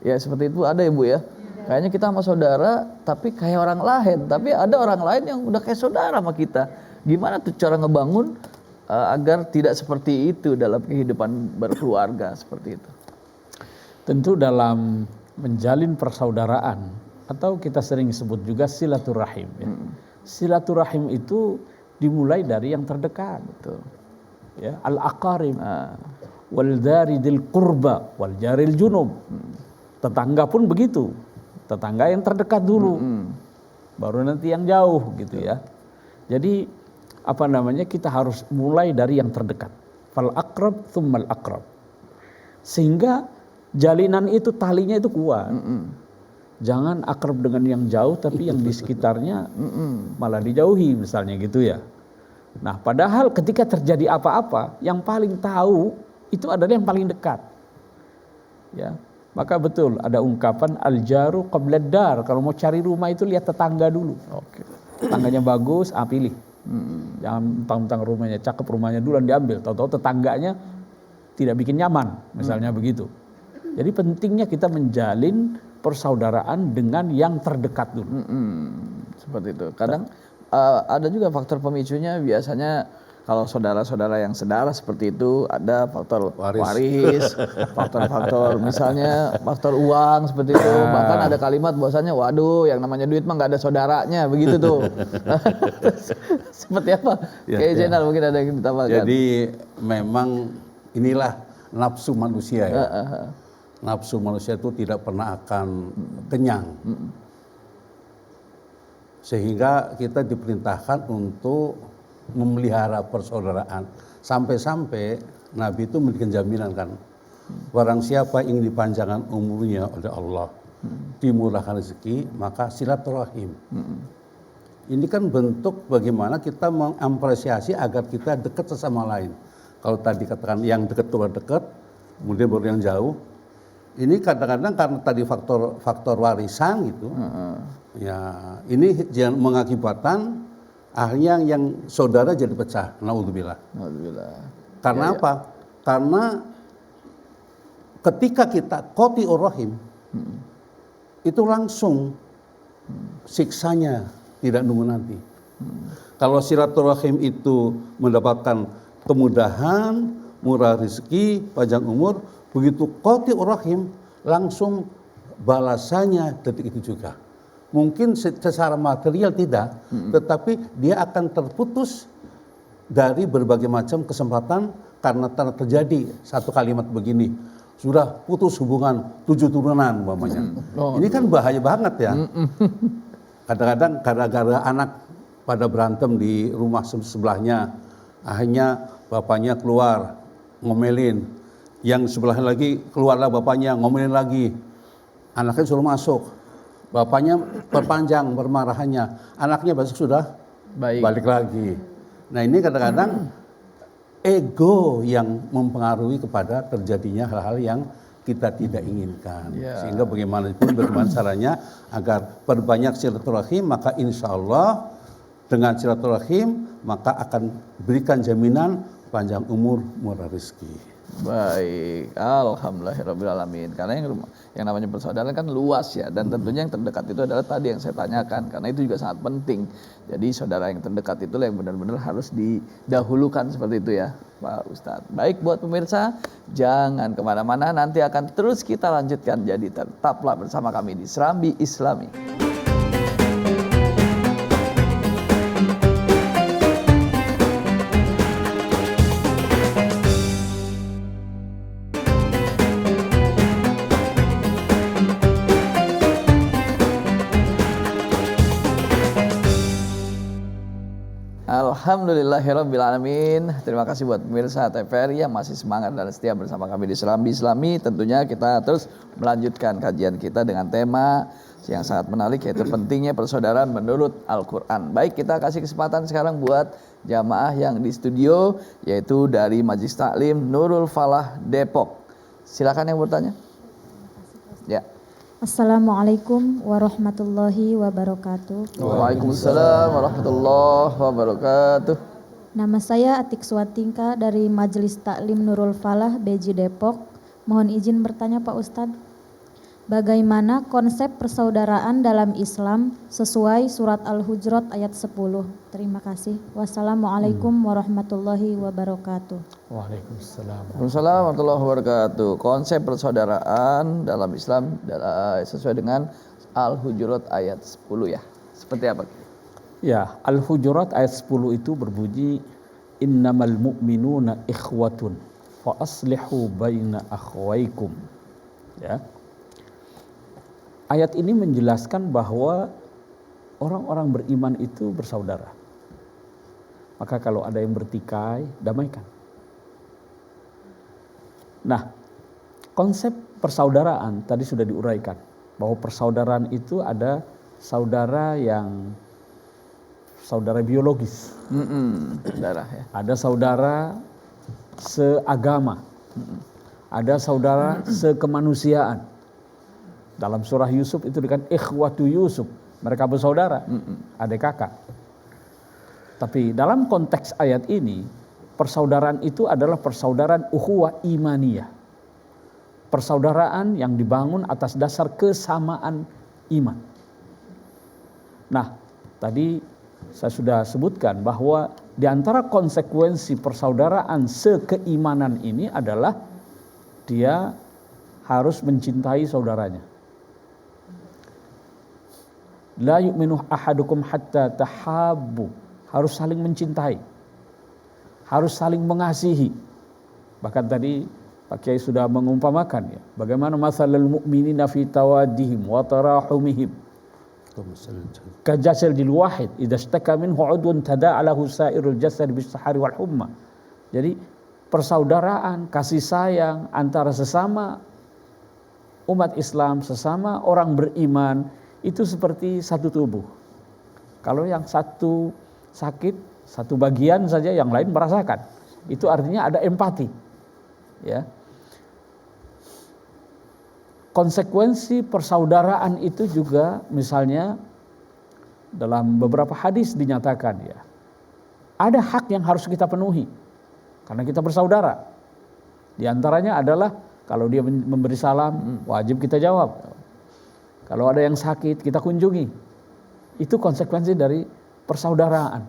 Ya seperti itu ada ya Bu ya. Kayaknya kita sama saudara, tapi kayak orang lain. Tapi ada orang lain yang udah kayak saudara sama kita. Gimana tuh cara ngebangun agar tidak seperti itu dalam kehidupan berkeluarga seperti itu? Tentu dalam menjalin persaudaraan, atau kita sering sebut juga silaturahim. Ya. Silaturahim itu dimulai dari yang terdekat. Betul. Ya, al-aqarib, wal daridil qurba, wal jaril junub. Tetangga pun begitu. Tetangga yang terdekat dulu, baru nanti yang jauh gitu ya. Jadi kita harus mulai dari yang terdekat. Fal aqrab tsummal aqrab. Sehingga jalinan itu, talinya itu kuat. Jangan akrab dengan yang jauh, tapi yang di sekitarnya malah dijauhi misalnya gitu ya. Nah padahal ketika terjadi apa-apa, yang paling tahu itu adalah yang paling dekat. Ya. Maka betul ada ungkapan al-jaru qabla ad-dar. Kalau mau cari rumah itu lihat tetangga dulu. Oke. Tetangganya bagus, pilih. Jangan mentang-mentang rumahnya cakep, rumahnya dulu yang diambil. Tahu-tahu tetangganya tidak bikin nyaman, misalnya begitu. Jadi pentingnya kita menjalin persaudaraan dengan yang terdekat dulu. Seperti itu. Kadang ada juga faktor pemicunya, biasanya kalau saudara-saudara yang sedara seperti itu ada faktor waris, faktor-faktor misalnya faktor uang seperti itu. Bahkan ada kalimat bahwasanya waduh yang namanya duit mah nggak ada saudaranya, begitu tuh. Seperti apa? Kayak Zainal mungkin ada yang ditambahkan. Jadi memang inilah nafsu manusia ya. Nafsu manusia itu tidak pernah akan kenyang. Sehingga kita diperintahkan untuk memelihara persaudaraan. Sampai-sampai Nabi itu memberikan jaminan kan. Barang siapa ingin dipanjangkan umurnya oleh Allah, dimurahkan rezeki, maka silaturahim. Ini kan bentuk bagaimana kita mengapresiasi agar kita dekat sesama lain. Kalau tadi katakan yang dekat keluar dekat, kemudian baru yang jauh. Ini kadang-kadang karena tadi faktor warisan gitu. Ya, ini jangan mengakibatkan akhirnya yang saudara jadi pecah. Naudzubillah. Karena apa? Karena ketika kita qati'ur rahim, itu langsung siksanya tidak nunggu nanti. Kalau silaturahim itu mendapatkan kemudahan, murah rezeki, panjang umur, begitu qati'ur rahim langsung balasannya detik itu juga. Mungkin secara material tidak, tetapi dia akan terputus dari berbagai macam kesempatan karena terjadi satu kalimat begini, sudah putus hubungan 7 turunan umpamanya. Ini kan bahaya banget ya. Kadang-kadang gara-gara anak pada berantem di rumah sebelahnya, akhirnya bapaknya keluar ngomelin, yang sebelahnya lagi keluarlah bapaknya ngomelin lagi. anaknya suruh masuk, bapaknya perpanjang permarahannya, anaknya besok sudah balik lagi. Nah ini kadang-kadang ego yang mempengaruhi kepada terjadinya hal-hal yang kita tidak inginkan. Sehingga bagaimanapun caranya agar perbanyak silaturahim, maka insya Allah dengan silaturahim maka akan berikan jaminan panjang umur, murah rezeki. Baik, alhamdulillahirrabbilalamin. Karena yang namanya persaudaraan kan luas ya, dan tentunya yang terdekat itu adalah tadi yang saya tanyakan, karena itu juga sangat penting. Jadi saudara yang terdekat itulah yang benar-benar harus didahulukan seperti itu ya Pak Ustadz. Baik, buat pemirsa jangan kemana-mana, nanti akan terus kita lanjutkan. Jadi tetaplah bersama kami di Serambi Islami. Alhamdulillahirrabbilalamin. Terima kasih buat pemirsa TVRI yang masih semangat dan setia bersama kami di Serambi Islami. Tentunya kita terus melanjutkan kajian kita dengan tema yang sangat menarik, yaitu pentingnya persaudaraan menurut Al-Quran. Baik, kita kasih kesempatan sekarang buat jamaah yang di studio, yaitu dari Majelis Taklim Nurul Falah Depok. Silakan yang bertanya. Ya. Assalamualaikum warahmatullahi wabarakatuh. Waalaikumsalam warahmatullahi wabarakatuh. Nama saya Atik Suatingka dari Majelis Taklim Nurul Falah BJ Depok. Mohon izin bertanya Pak Ustadz, bagaimana konsep persaudaraan dalam Islam sesuai surat Al-Hujurat ayat 10? Terima kasih. Wassalamualaikum warahmatullahi wabarakatuh. Waalaikumsalam. Waalaikumsalam warahmatullahi wabarakatuh. Konsep persaudaraan dalam Islam sesuai dengan Al-Hujurat ayat 10 ya. Seperti apa? Ya, Al-Hujurat ayat 10 itu berbunyi innamal mu'minuna ikhwatun fa aslihu baina akhwaikum. Ya. Ayat ini menjelaskan bahwa orang-orang beriman itu bersaudara. Maka kalau ada yang bertikai, damaikan. Nah, konsep persaudaraan tadi sudah diuraikan, bahwa persaudaraan itu ada saudara yang saudara biologis, Darah ya. ada saudara seagama, ada saudara sekemanusiaan. Dalam surah Yusuf itu dikatakan ikhwatu Yusuf, mereka bersaudara, adik kakak. Tapi dalam konteks ayat ini, persaudaraan itu adalah persaudaraan ukhuwah imaniyah. Persaudaraan yang dibangun atas dasar kesamaan iman. Nah, tadi saya sudah sebutkan bahwa di antara konsekuensi persaudaraan sekeimanan ini adalah dia harus mencintai saudaranya. La yu'minu ahadukum hatta tahabbu. Harus saling mencintai. Harus saling mengasihi. Bahkan tadi Pak Kiai sudah mengumpamakan ya, bagaimana masalul mu'minina fi tawaddihim wa tarahumihim. Kajasadil wahid idza ishtaka minhu 'udwun tada'a lahu sa'irul jasad bis-sahari wal humma. Jadi persaudaraan, kasih sayang antara sesama umat Islam, sesama orang beriman itu seperti satu tubuh. Kalau yang satu sakit, satu bagian saja yang lain merasakan. Itu artinya ada empati. Ya. Konsekuensi persaudaraan itu juga misalnya dalam beberapa hadis dinyatakan ya. Ada hak yang harus kita penuhi karena kita bersaudara. Di antaranya adalah kalau dia memberi salam, wajib kita jawab. Kalau ada yang sakit, kita kunjungi. Itu konsekuensi dari persaudaraan.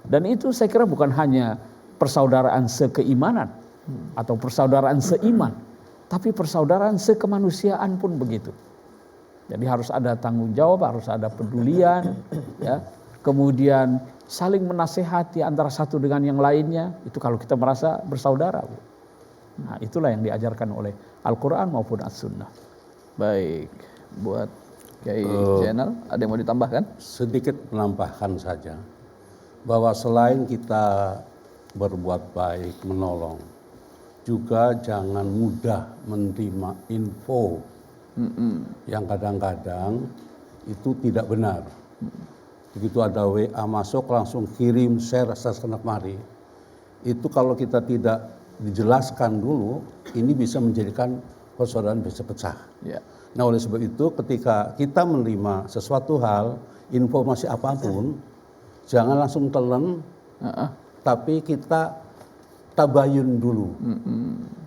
Dan itu saya kira bukan hanya persaudaraan sekeimanan atau persaudaraan seiman, tapi persaudaraan sekemanusiaan pun begitu. Jadi harus ada tanggung jawab, harus ada pedulian, ya. Kemudian saling menasehati antara satu dengan yang lainnya. Itu kalau kita merasa bersaudara. Nah, itulah yang diajarkan oleh Al-Quran maupun As-Sunnah. Baik, buat Kiai Zainal, ada yang mau ditambahkan? Sedikit menambahkan saja, bahwa selain kita berbuat baik, menolong, juga jangan mudah menerima info yang kadang-kadang itu tidak benar. Begitu ada WA masuk langsung kirim share sana kemari. Itu kalau kita tidak dijelaskan dulu, ini bisa menjadikan persaudaraan bisa pecah. Ya. Nah oleh sebab itu ketika kita menerima sesuatu hal, informasi apapun, jangan langsung telan, tapi kita tabayun dulu.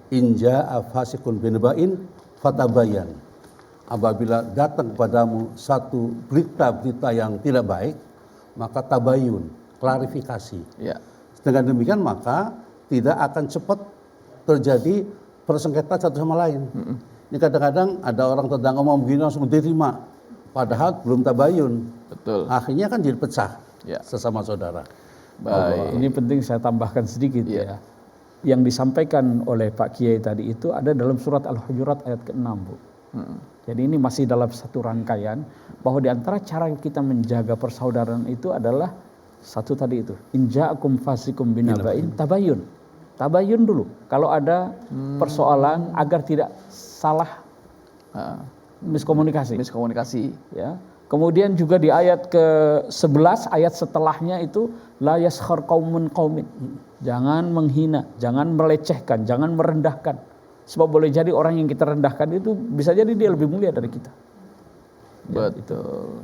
Inja afasikun binaba'in fatabayan. Apabila datang kepadamu satu berita-berita yang tidak baik, maka tabayun, klarifikasi. Ya. Dengan demikian maka tidak akan cepat terjadi persengketaan satu sama lain. Ini kadang-kadang ada orang tetangga mau begini langsung diterima, padahal belum tabayun. Betul. Akhirnya kan jadi pecah Ya. sesama saudara. Baik, ini penting saya tambahkan sedikit ya. Yang disampaikan oleh Pak Kiai tadi itu ada dalam surat Al-Hujurat ayat ke-6, Bu. Jadi ini masih dalam satu rangkaian bahwa di antara cara kita menjaga persaudaraan itu adalah satu tadi itu, inja'akum fasikum binaba'in tabayun. Tabayun dulu kalau ada persoalan agar tidak salah miskomunikasi. Ya. Kemudian juga di ayat ke-11 ayat setelahnya itu la yaskhar qaumun qaumin. Jangan menghina, jangan melecehkan, jangan merendahkan. Sebab boleh jadi orang yang kita rendahkan itu bisa jadi dia lebih mulia dari kita. Betul.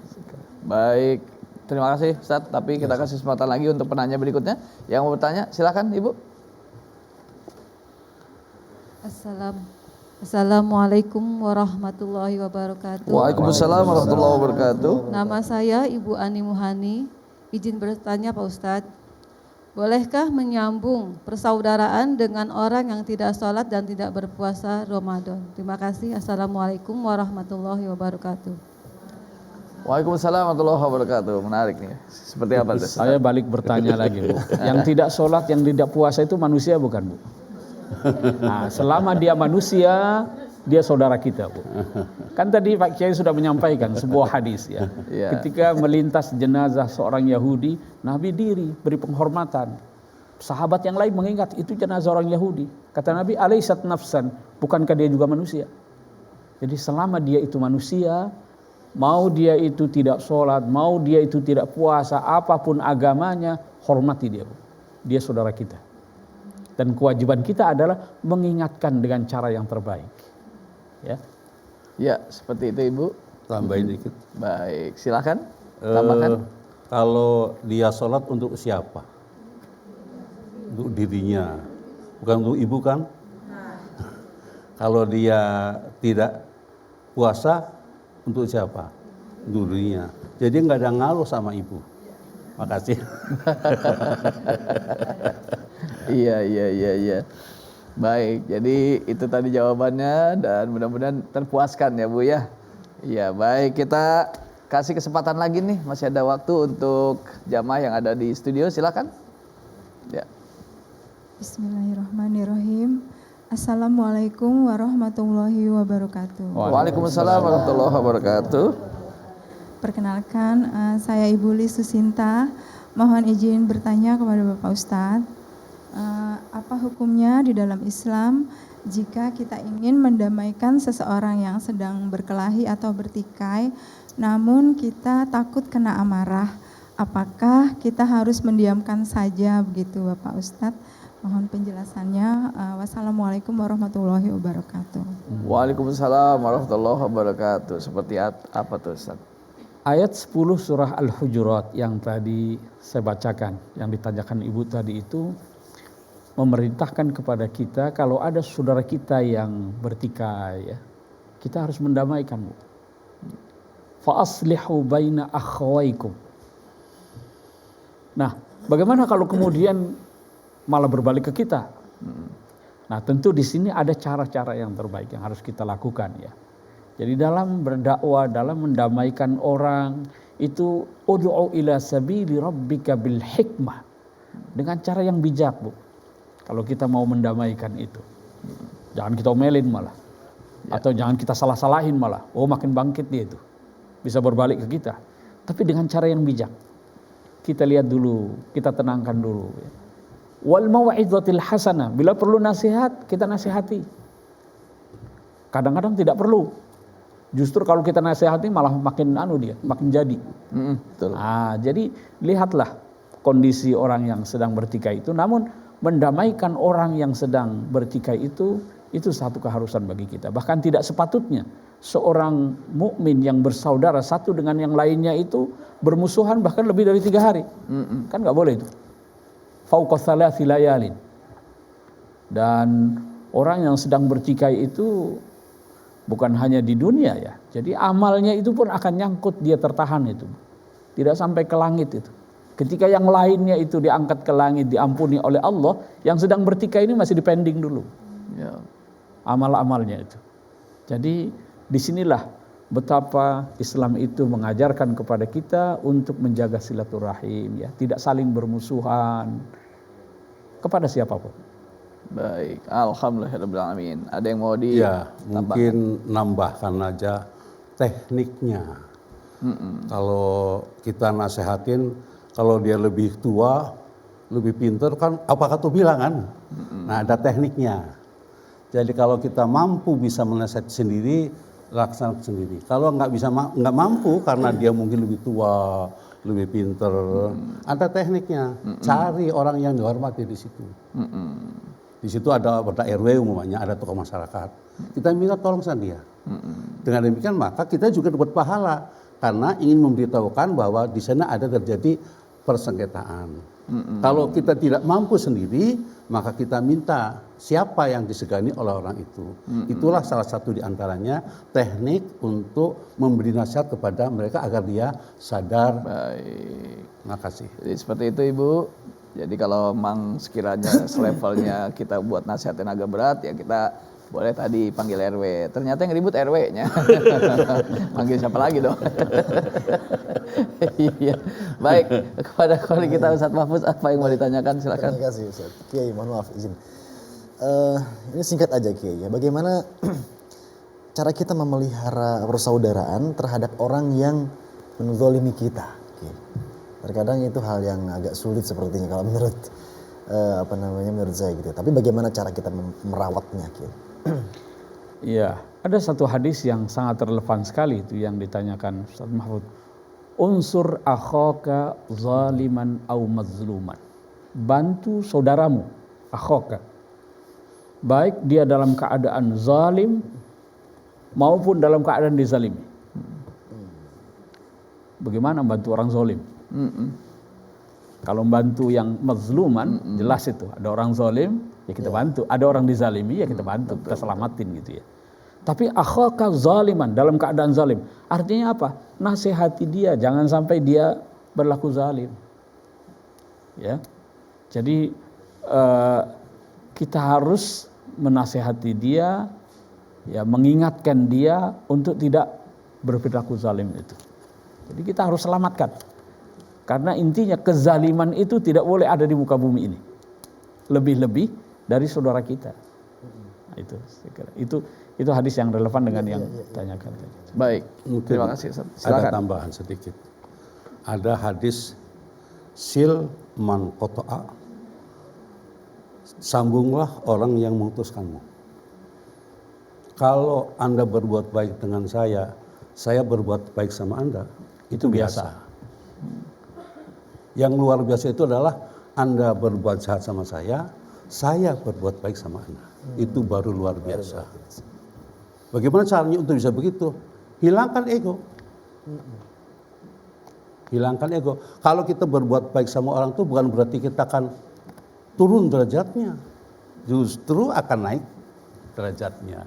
Baik, terima kasih Ustaz. Tapi kita kasih kesempatan lagi untuk penanya berikutnya. Yang mau bertanya silakan Ibu. Assalamualaikum warahmatullahi wabarakatuh. Waalaikumsalam warahmatullahi wabarakatuh. Nama saya Ibu Ani Muhani. Izin bertanya Pak Ustadz, bolehkah menyambung persaudaraan dengan orang yang tidak sholat dan tidak berpuasa Ramadan? Terima kasih. Assalamualaikum warahmatullahi wabarakatuh. Waalaikumsalam warahmatullahi wabarakatuh. Menarik nih. Seperti apa Ustaz? Saya balik bertanya lagi, Bu. Yang tidak sholat, yang tidak puasa itu manusia bukan, Bu? Nah, selama dia manusia, dia saudara kita, Bu. Kan tadi Pak Kiai sudah menyampaikan sebuah hadis ya. Ketika melintas jenazah seorang Yahudi, Nabi diri beri penghormatan. Sahabat yang lain mengingat itu jenazah orang Yahudi. Kata Nabi, alaisat nafsan, bukankah dia juga manusia? Jadi selama dia itu manusia, mau dia itu tidak sholat, mau dia itu tidak puasa, apapun agamanya, hormati dia, Bu. Dia saudara kita. Dan kewajiban kita adalah mengingatkan dengan cara yang terbaik. Ya. Ya, seperti itu Ibu. Tambahin dikit. Baik, silakan tambahkan. Kalau dia sholat untuk siapa? Untuk dirinya, bukan untuk ibu kan? Kalau dia tidak puasa, untuk siapa? Untuk dirinya. Jadi nggak ada ngaruh sama ibu. Makasih. Iya. Baik, jadi itu tadi jawabannya dan mudah-mudahan terpuaskan ya Bu ya. Iya, baik, kita kasih kesempatan lagi nih, masih ada waktu untuk jamaah yang ada di studio, silakan. Ya. Bismillahirrahmanirrahim. Assalamualaikum warahmatullahi wabarakatuh. Waalaikumsalam warahmatullahi wabarakatuh. Perkenalkan, saya Ibu Lis Susinta. Mohon izin bertanya kepada Bapak Ustadz, apa hukumnya di dalam Islam jika kita ingin mendamaikan seseorang yang sedang berkelahi atau bertikai, namun kita takut kena amarah? Apakah kita harus mendiamkan saja begitu Bapak Ustadz? Mohon penjelasannya. Wassalamualaikum warahmatullahi wabarakatuh. Waalaikumsalam warahmatullahi wabarakatuh. Seperti apa tuh Ustaz? Ayat 10 surah Al-Hujurat yang tadi saya bacakan, yang ditanyakan Ibu tadi itu memerintahkan kepada kita kalau ada saudara kita yang bertikai ya, kita harus mendamaikan, Bu. Fa aslihu baina akhawaikum. Nah, bagaimana kalau kemudian malah berbalik ke kita? Nah, tentu di sini ada cara-cara yang terbaik yang harus kita lakukan ya. Jadi dalam berdakwah, dalam mendamaikan orang itu ud'u ila sabili rabbika bil hikmah, dengan cara yang bijak, Bu. Kalau kita mau mendamaikan itu, jangan kita omelin malah, atau jangan kita salah-salahin malah. Oh, makin bangkit dia itu, bisa berbalik ke kita. Tapi dengan cara yang bijak, kita lihat dulu, kita tenangkan dulu. Wal mau'izatil hasanah, bila perlu nasihat kita nasihati. Kadang-kadang tidak perlu. Justru kalau kita nasihati malah makin makin jadi. Betul. Jadi lihatlah kondisi orang yang sedang bertikai itu, namun mendamaikan orang yang sedang bertikai itu satu keharusan bagi kita. Bahkan tidak sepatutnya seorang mukmin yang bersaudara satu dengan yang lainnya itu bermusuhan bahkan lebih dari 3 hari. Kan nggak boleh itu. Fauqa thalathi layalin. Dan orang yang sedang bertikai itu bukan hanya di dunia ya. Jadi amalnya itu pun akan nyangkut, dia tertahan itu. Tidak sampai ke langit itu. Ketika yang lainnya itu diangkat ke langit, diampuni oleh Allah, yang sedang bertikai ini masih dipending dulu. Ya. Amal-amalnya itu. Jadi disinilah betapa Islam itu mengajarkan kepada kita untuk menjaga silaturahim, ya, tidak saling bermusuhan kepada siapapun. Baik, alhamdulillahirobbilalamin. Ada yang mau Ya, mungkin nambahkan aja tekniknya. Kalau kita nasehatin, kalau dia lebih tua, lebih pintar kan, apakah tuh bilang kan? Nah, ada tekniknya. Jadi kalau kita mampu bisa menasihati sendiri, laksanakan sendiri. Kalau nggak mampu karena dia mungkin lebih tua, lebih pintar, ada tekniknya. Cari orang yang dihormati di situ. Di situ ada RW umumnya, ada tokoh masyarakat. Kita minta tolong sama dia. Dengan demikian maka kita juga dapat pahala karena ingin memberitahukan bahwa di sana ada terjadi persengketaan. Kalau kita tidak mampu sendiri, maka kita minta siapa yang disegani oleh orang itu. Itulah salah satu di antaranya teknik untuk memberi nasihat kepada mereka agar dia sadar. Baik. Makasih. Jadi seperti itu Ibu. Jadi kalau memang sekiranya selevelnya kita buat nasihatin agak berat, ya kita boleh tadi panggil RW. Ternyata yang ribut RW-nya. Panggil siapa lagi dong? Iya. Baik, kepada kolega kita Ustadz Mahfuz, apa yang mau ditanyakan? Silakan. Terima kasih Ustadz. Kiai, mohon maaf izin. Ini singkat aja Kiai ya. Bagaimana cara kita memelihara persaudaraan terhadap orang yang menzalimi kita? Kiai. Terkadang itu hal yang agak sulit sepertinya kalau menurut menurut saya gitu. Tapi bagaimana cara kita merawatnya Kiai? Iya, ada satu hadis yang sangat relevan sekali itu yang ditanyakan Ustaz Mahfud. Unsur akhaka zaliman au mazluman. Bantu saudaramu, akhaka. Baik dia dalam keadaan zalim maupun dalam keadaan dizalimi. Bagaimana bantu orang zalim? Kalau bantu yang mazluman, jelas itu. Ada orang zalim, ya kita bantu. Ada orang dizalimi, ya kita bantu, kita selamatin gitu ya. Tapi akhaka zaliman, dalam keadaan zalim. Artinya apa? Nasihati dia, jangan sampai dia berlaku zalim. Ya. Jadi kita harus menasihati dia, ya, mengingatkan dia untuk tidak berperilaku zalim itu. Jadi kita harus selamatkan. Karena intinya kezaliman itu tidak boleh ada di muka bumi ini. Lebih-lebih dari saudara kita. Nah, itu hadis yang relevan dengan yang ditanyakan. Baik, mungkin terima kasih. Silakan. Ada tambahan sedikit. Ada hadis sil man qata'a, sambunglah orang yang memutuskanmu. Kalau Anda berbuat baik dengan saya berbuat baik sama Anda, itu biasa. Yang luar biasa itu adalah Anda berbuat jahat sama saya berbuat baik sama Anda. Itu baru luar biasa. Bagaimana caranya untuk bisa begitu? Hilangkan ego. Hilangkan ego. Kalau kita berbuat baik sama orang itu bukan berarti kita akan turun derajatnya. Justru akan naik derajatnya.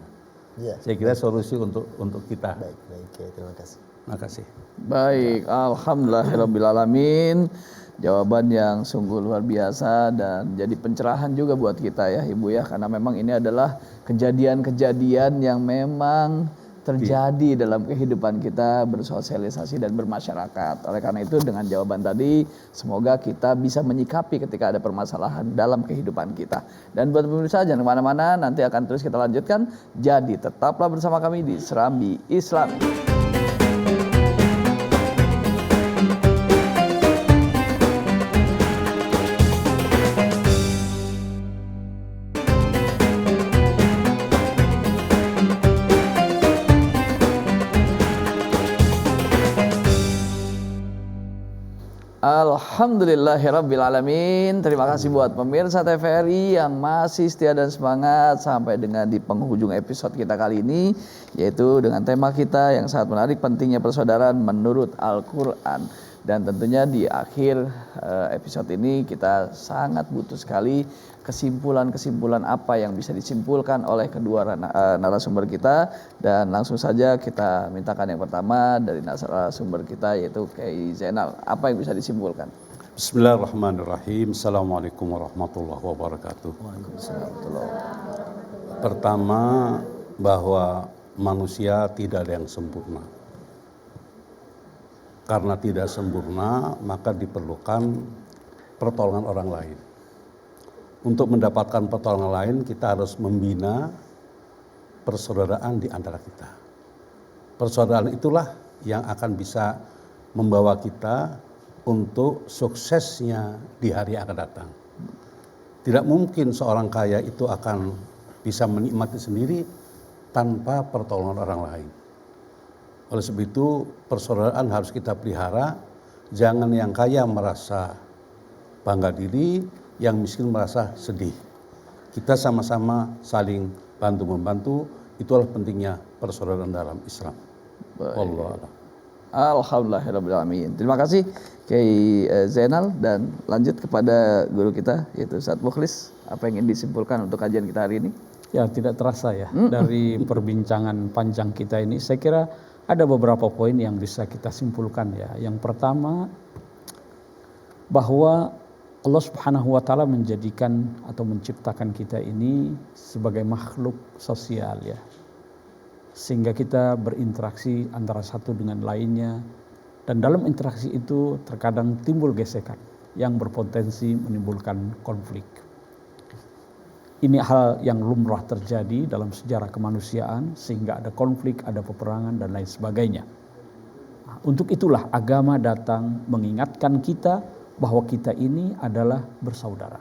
Ya. Saya kira solusi untuk kita. Baik, terima kasih. Terima kasih. Baik, alhamdulillahirobbilalamin. Jawaban yang sungguh luar biasa dan jadi pencerahan juga buat kita ya Ibu ya, karena memang ini adalah kejadian-kejadian yang memang terjadi dalam kehidupan kita bersosialisasi dan bermasyarakat. Oleh karena itu dengan jawaban tadi semoga kita bisa menyikapi ketika ada permasalahan dalam kehidupan kita. Dan buat pemirsa jangan kemana-mana, nanti akan terus kita lanjutkan. Jadi tetaplah bersama kami di Serambi Islam. Alhamdulillahirrabbilalamin. Terima kasih buat pemirsa TVRI yang masih setia dan semangat sampai dengan di penghujung episode kita kali ini, yaitu dengan tema kita yang sangat menarik, pentingnya persaudaraan menurut Al-Quran. Dan tentunya di akhir episode ini kita sangat butuh sekali kesimpulan-kesimpulan apa yang bisa disimpulkan oleh kedua narasumber kita. Dan langsung saja kita mintakan yang pertama dari narasumber kita, yaitu Kiai Zainal. Apa yang bisa disimpulkan? Bismillahirrahmanirrahim. Assalamualaikum warahmatullahi wabarakatuh. Pertama, bahwa manusia tidak ada yang sempurna. Karena tidak sempurna, maka diperlukan pertolongan orang lain. Untuk mendapatkan pertolongan lain, kita harus membina persaudaraan di antara kita. Persaudaraan itulah yang akan bisa membawa kita untuk suksesnya di hari yang akan datang. Tidak mungkin seorang kaya itu akan bisa menikmati sendiri tanpa pertolongan orang lain. Oleh sebab itu persaudaraan harus kita pelihara. Jangan yang kaya merasa bangga diri, yang miskin merasa sedih. Kita sama-sama saling bantu-membantu. Itulah pentingnya persaudaraan dalam Islam. Allah. Alhamdulillahirrahmanirrahim. Terima kasih Kiai Zainal, dan lanjut kepada guru kita yaitu Ustadz Mukhlis. Apa yang ingin disimpulkan untuk kajian kita hari ini? Ya, tidak terasa ya dari perbincangan panjang kita ini. Saya kira ada beberapa poin yang bisa kita simpulkan ya. Yang pertama, bahwa Allah Subhanahu wa taala menjadikan atau menciptakan kita ini sebagai makhluk sosial ya. Sehingga kita berinteraksi antara satu dengan lainnya, dan dalam interaksi itu terkadang timbul gesekan yang berpotensi menimbulkan konflik. Ini hal yang lumrah terjadi dalam sejarah kemanusiaan, sehingga ada konflik, ada peperangan, dan lain sebagainya. Nah, untuk itulah agama datang mengingatkan kita bahwa kita ini adalah bersaudara.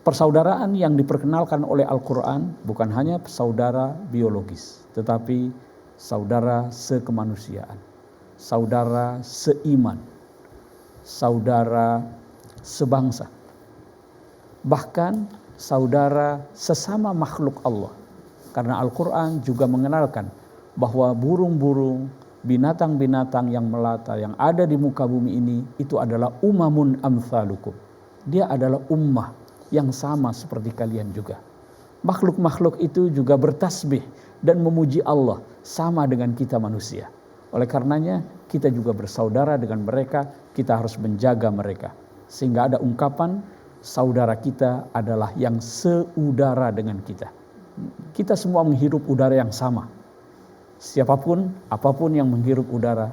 Persaudaraan yang diperkenalkan oleh Al-Quran bukan hanya saudara biologis, tetapi saudara sekemanusiaan, saudara seiman, saudara sebangsa. Bahkan saudara sesama makhluk Allah. Karena Al-Quran juga mengenalkan bahwa burung-burung, binatang-binatang yang melata yang ada di muka bumi ini itu adalah umamun amsalukum. Dia adalah ummah yang sama seperti kalian juga. Makhluk-makhluk itu juga bertasbih dan memuji Allah sama dengan kita manusia. Oleh karenanya kita juga bersaudara dengan mereka, kita harus menjaga mereka. Sehingga ada ungkapan saudara kita adalah yang seudara dengan kita. Kita semua menghirup udara yang sama. Siapapun, apapun yang menghirup udara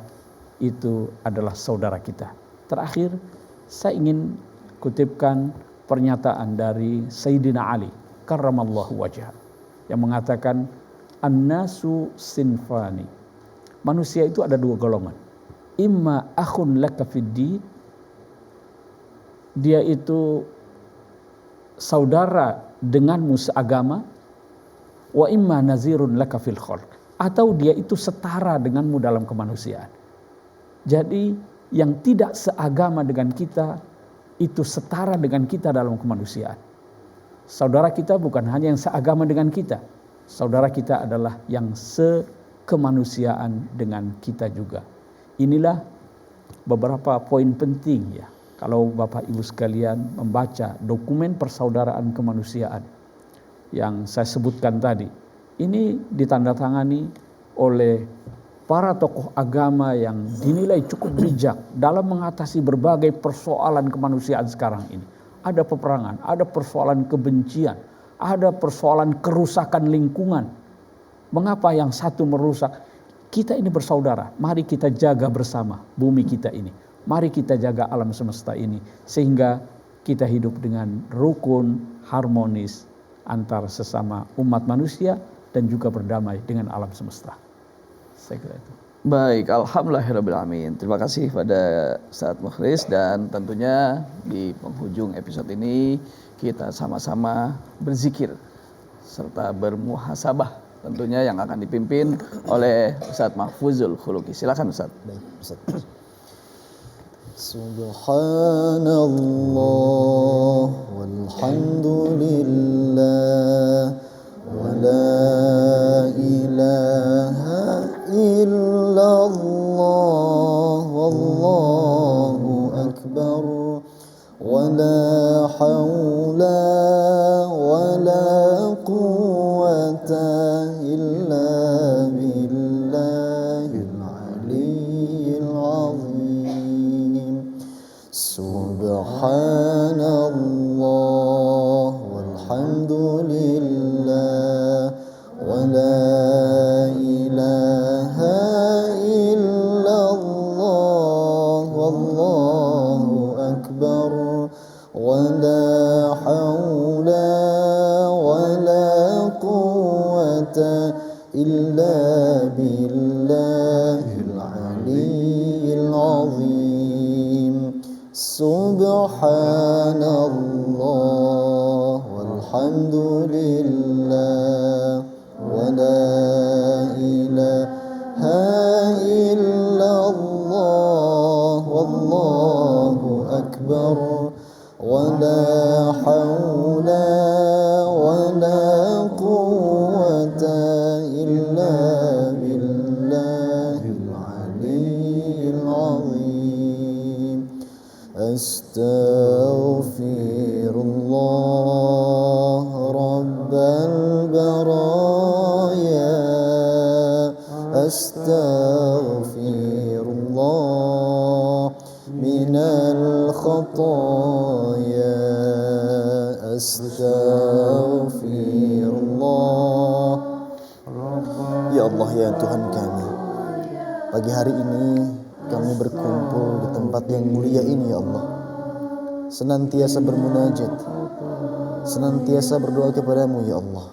itu adalah saudara kita. Terakhir, saya ingin kutipkan pernyataan dari Sayyidina Ali karramallahu wajhah yang mengatakan an-nasu sinfani. Manusia itu ada dua golongan. Imma akhun laka fid din, dia itu saudara denganmu seagama, wa imma nazirun laka fil khalq, atau dia itu setara denganmu dalam kemanusiaan. Jadi yang tidak seagama dengan kita itu setara dengan kita dalam kemanusiaan. Saudara kita bukan hanya yang seagama dengan kita, saudara kita adalah yang sekemanusiaan dengan kita juga. Inilah beberapa poin penting ya. Kalau Bapak Ibu sekalian membaca dokumen persaudaraan kemanusiaan yang saya sebutkan tadi, ini ditandatangani oleh para tokoh agama yang dinilai cukup bijak dalam mengatasi berbagai persoalan kemanusiaan sekarang ini. Ada peperangan, ada persoalan kebencian, ada persoalan kerusakan lingkungan. Mengapa yang satu merusak? Kita ini bersaudara, mari kita jaga bersama bumi kita ini. Mari kita jaga alam semesta ini sehingga kita hidup dengan rukun, harmonis antar sesama umat manusia dan juga berdamai dengan alam semesta. Saya kira itu. Baik, alhamdulillahirrahmanirrahim. Terima kasih pada Ustadz Mukhlis, dan tentunya di penghujung episode ini kita sama-sama berzikir serta bermuhasabah, tentunya yang akan dipimpin oleh Ustadz Mahfuzul Khuluki. Silakan Ustadz. Baik, Ustadz. Subhanallah walhamdulillah wa la ilaha illallah wallahu akbar wa la hawla wa la quwwata illa billahil aliyyil azim. Subhanallah walhamdulillah wa la ilaha illallah wallahu akbar wa la hawla wa la quwwata illa billahil aliyyil azim. Subhanallah walhamdulillah wa la ilaha illallah wallahu akbar wa la hawla wa la quwwata illa billahil aliyyil azim. Astaghfirullah rabbal baraya. Astaghfirullah minal khataya. Astaghfirullah. Ya Allah, ya Tuhan kami, pagi hari ini kami berkumpul di tempat yang mulia ini ya Allah, senantiasa bermunajat, senantiasa berdoa kepadamu ya Allah.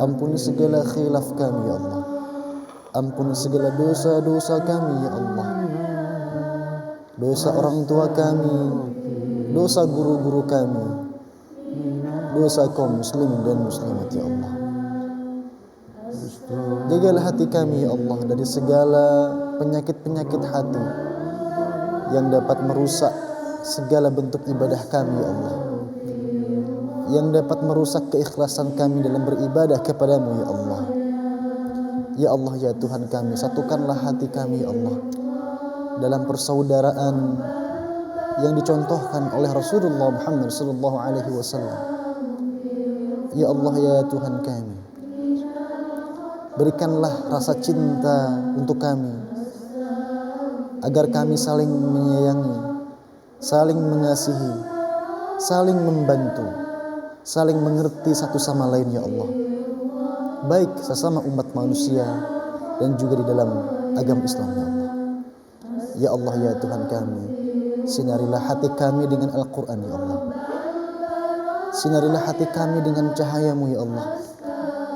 Ampuni segala khilaf kami ya Allah, ampuni segala dosa-dosa kami ya Allah, dosa orang tua kami, dosa guru-guru kami, dosa kaum muslimin dan muslimat ya Allah. Jagalah hati kami ya Allah dari segala penyakit-penyakit hati yang dapat merusak segala bentuk ibadah kami ya Allah, yang dapat merusak keikhlasan kami dalam beribadah kepadamu ya Allah. Ya Allah ya Tuhan kami, satukanlah hati kami ya Allah dalam persaudaraan yang dicontohkan oleh Rasulullah Muhammad sallallahu alaihi wasallam. Ya Allah ya Tuhan kami, berikanlah rasa cinta untuk kami agar kami saling menyayangi, saling mengasihi, saling membantu, saling mengerti satu sama lain ya Allah, baik sesama umat manusia dan juga di dalam agama Islam ya Allah. Ya Allah ya Tuhan kami, sinarilah hati kami dengan Al-Quran ya Allah, sinarilah hati kami dengan cahayamu ya Allah,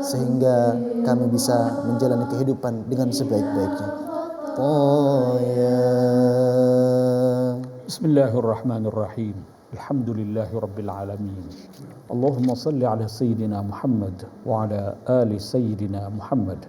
sehingga kami bisa menjalani kehidupan dengan sebaik-baiknya. Bismillahirrahmanirrahim. Alhamdulillahi rabbil alamin. Allahumma salli ala sayyidina Muhammad wa ala ali sayyidina Muhammad.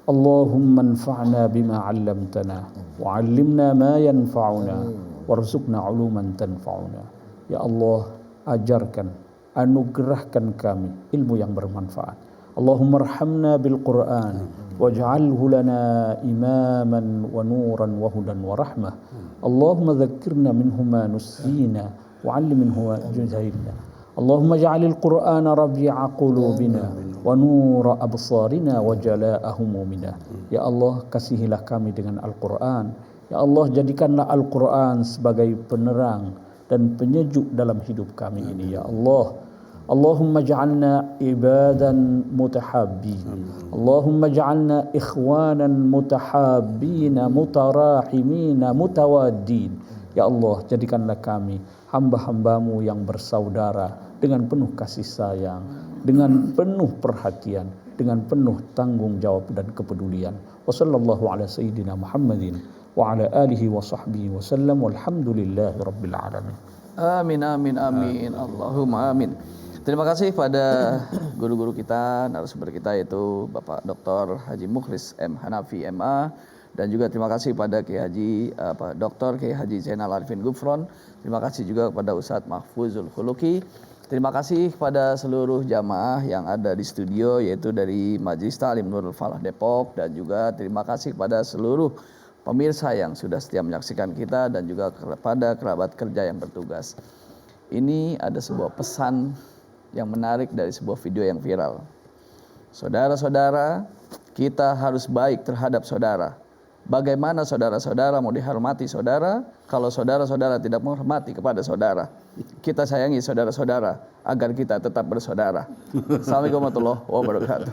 Allahumma anfa'na bima 'allamtana wa 'allimna ma yanfa'una warzuqna 'uluman tanfa'una. Ya Allah, ajarkan, anugerahkan kami ilmu yang bermanfaat. Allahumma arhamna bil Qur'an waj'alhu lana imaman wa nuran wa hudan wa rahmah. Allahumma dhakkirna minhu ma nusina wa 'allim minhu ma jahilna. Allahumma ja'alil Qur'ana rabi'a qulubina wa nura absarina wa jalaa'a humumina. Ya Allah, kasihilah kami dengan Al-Qur'an. Ya Allah, jadikanlah Al-Qur'an sebagai penerang dan penyejuk dalam hidup kami ini ya Allah. Allahumma ja'alna ibadan mutahabbin. Allahumma ja'alna ikhwanan mutahabbina mutarahimina mutawaddin. Ya Allah, jadikanlah kami hamba-hambamu yang bersaudara dengan penuh kasih sayang, dengan penuh perhatian, dengan penuh tanggung jawab dan kepedulian. Wa sallallahu ala sayyidina Muhammadin wa ala alihi wa sahbihi wa sallam walhamdulillahi rabbil alamin. Amin amin amin. Allahumma amin. Terima kasih pada guru-guru kita, narasumber kita yaitu Bapak Dr. Haji Mukhlis M. Hanafi MA Dan juga terima kasih pada Kiai Haji Dr. Kiai Haji Zainal Arifin Gufron. Terima kasih juga kepada Ustadz Mahfuzul Khuluki. Terima kasih kepada seluruh jamaah yang ada di studio, yaitu dari Majelis Ta'lim Nurul Falah Depok, dan juga terima kasih kepada seluruh pemirsa yang sudah setia menyaksikan kita, dan juga kepada kerabat kerja yang bertugas. Ini ada sebuah pesan yang menarik dari sebuah video yang viral. Saudara-saudara, kita harus baik terhadap saudara. Bagaimana saudara-saudara mau dihormati saudara kalau saudara-saudara tidak menghormati kepada saudara? Kita sayangi saudara-saudara agar kita tetap bersaudara. Assalamualaikum warahmatullahi wabarakatuh.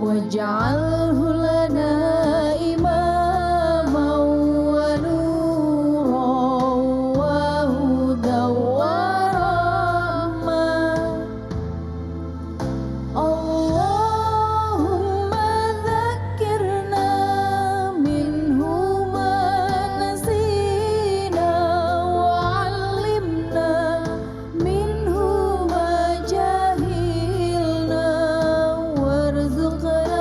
Waj'alhu lana imaman wa nuran wa hudan wa rahmah. Allahumma dzakkirna minhu ma nasina wa 'allimna minhu ma jahilna warzuqna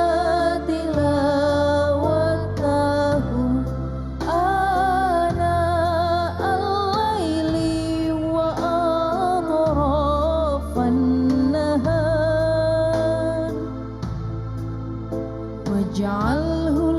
waj'alhu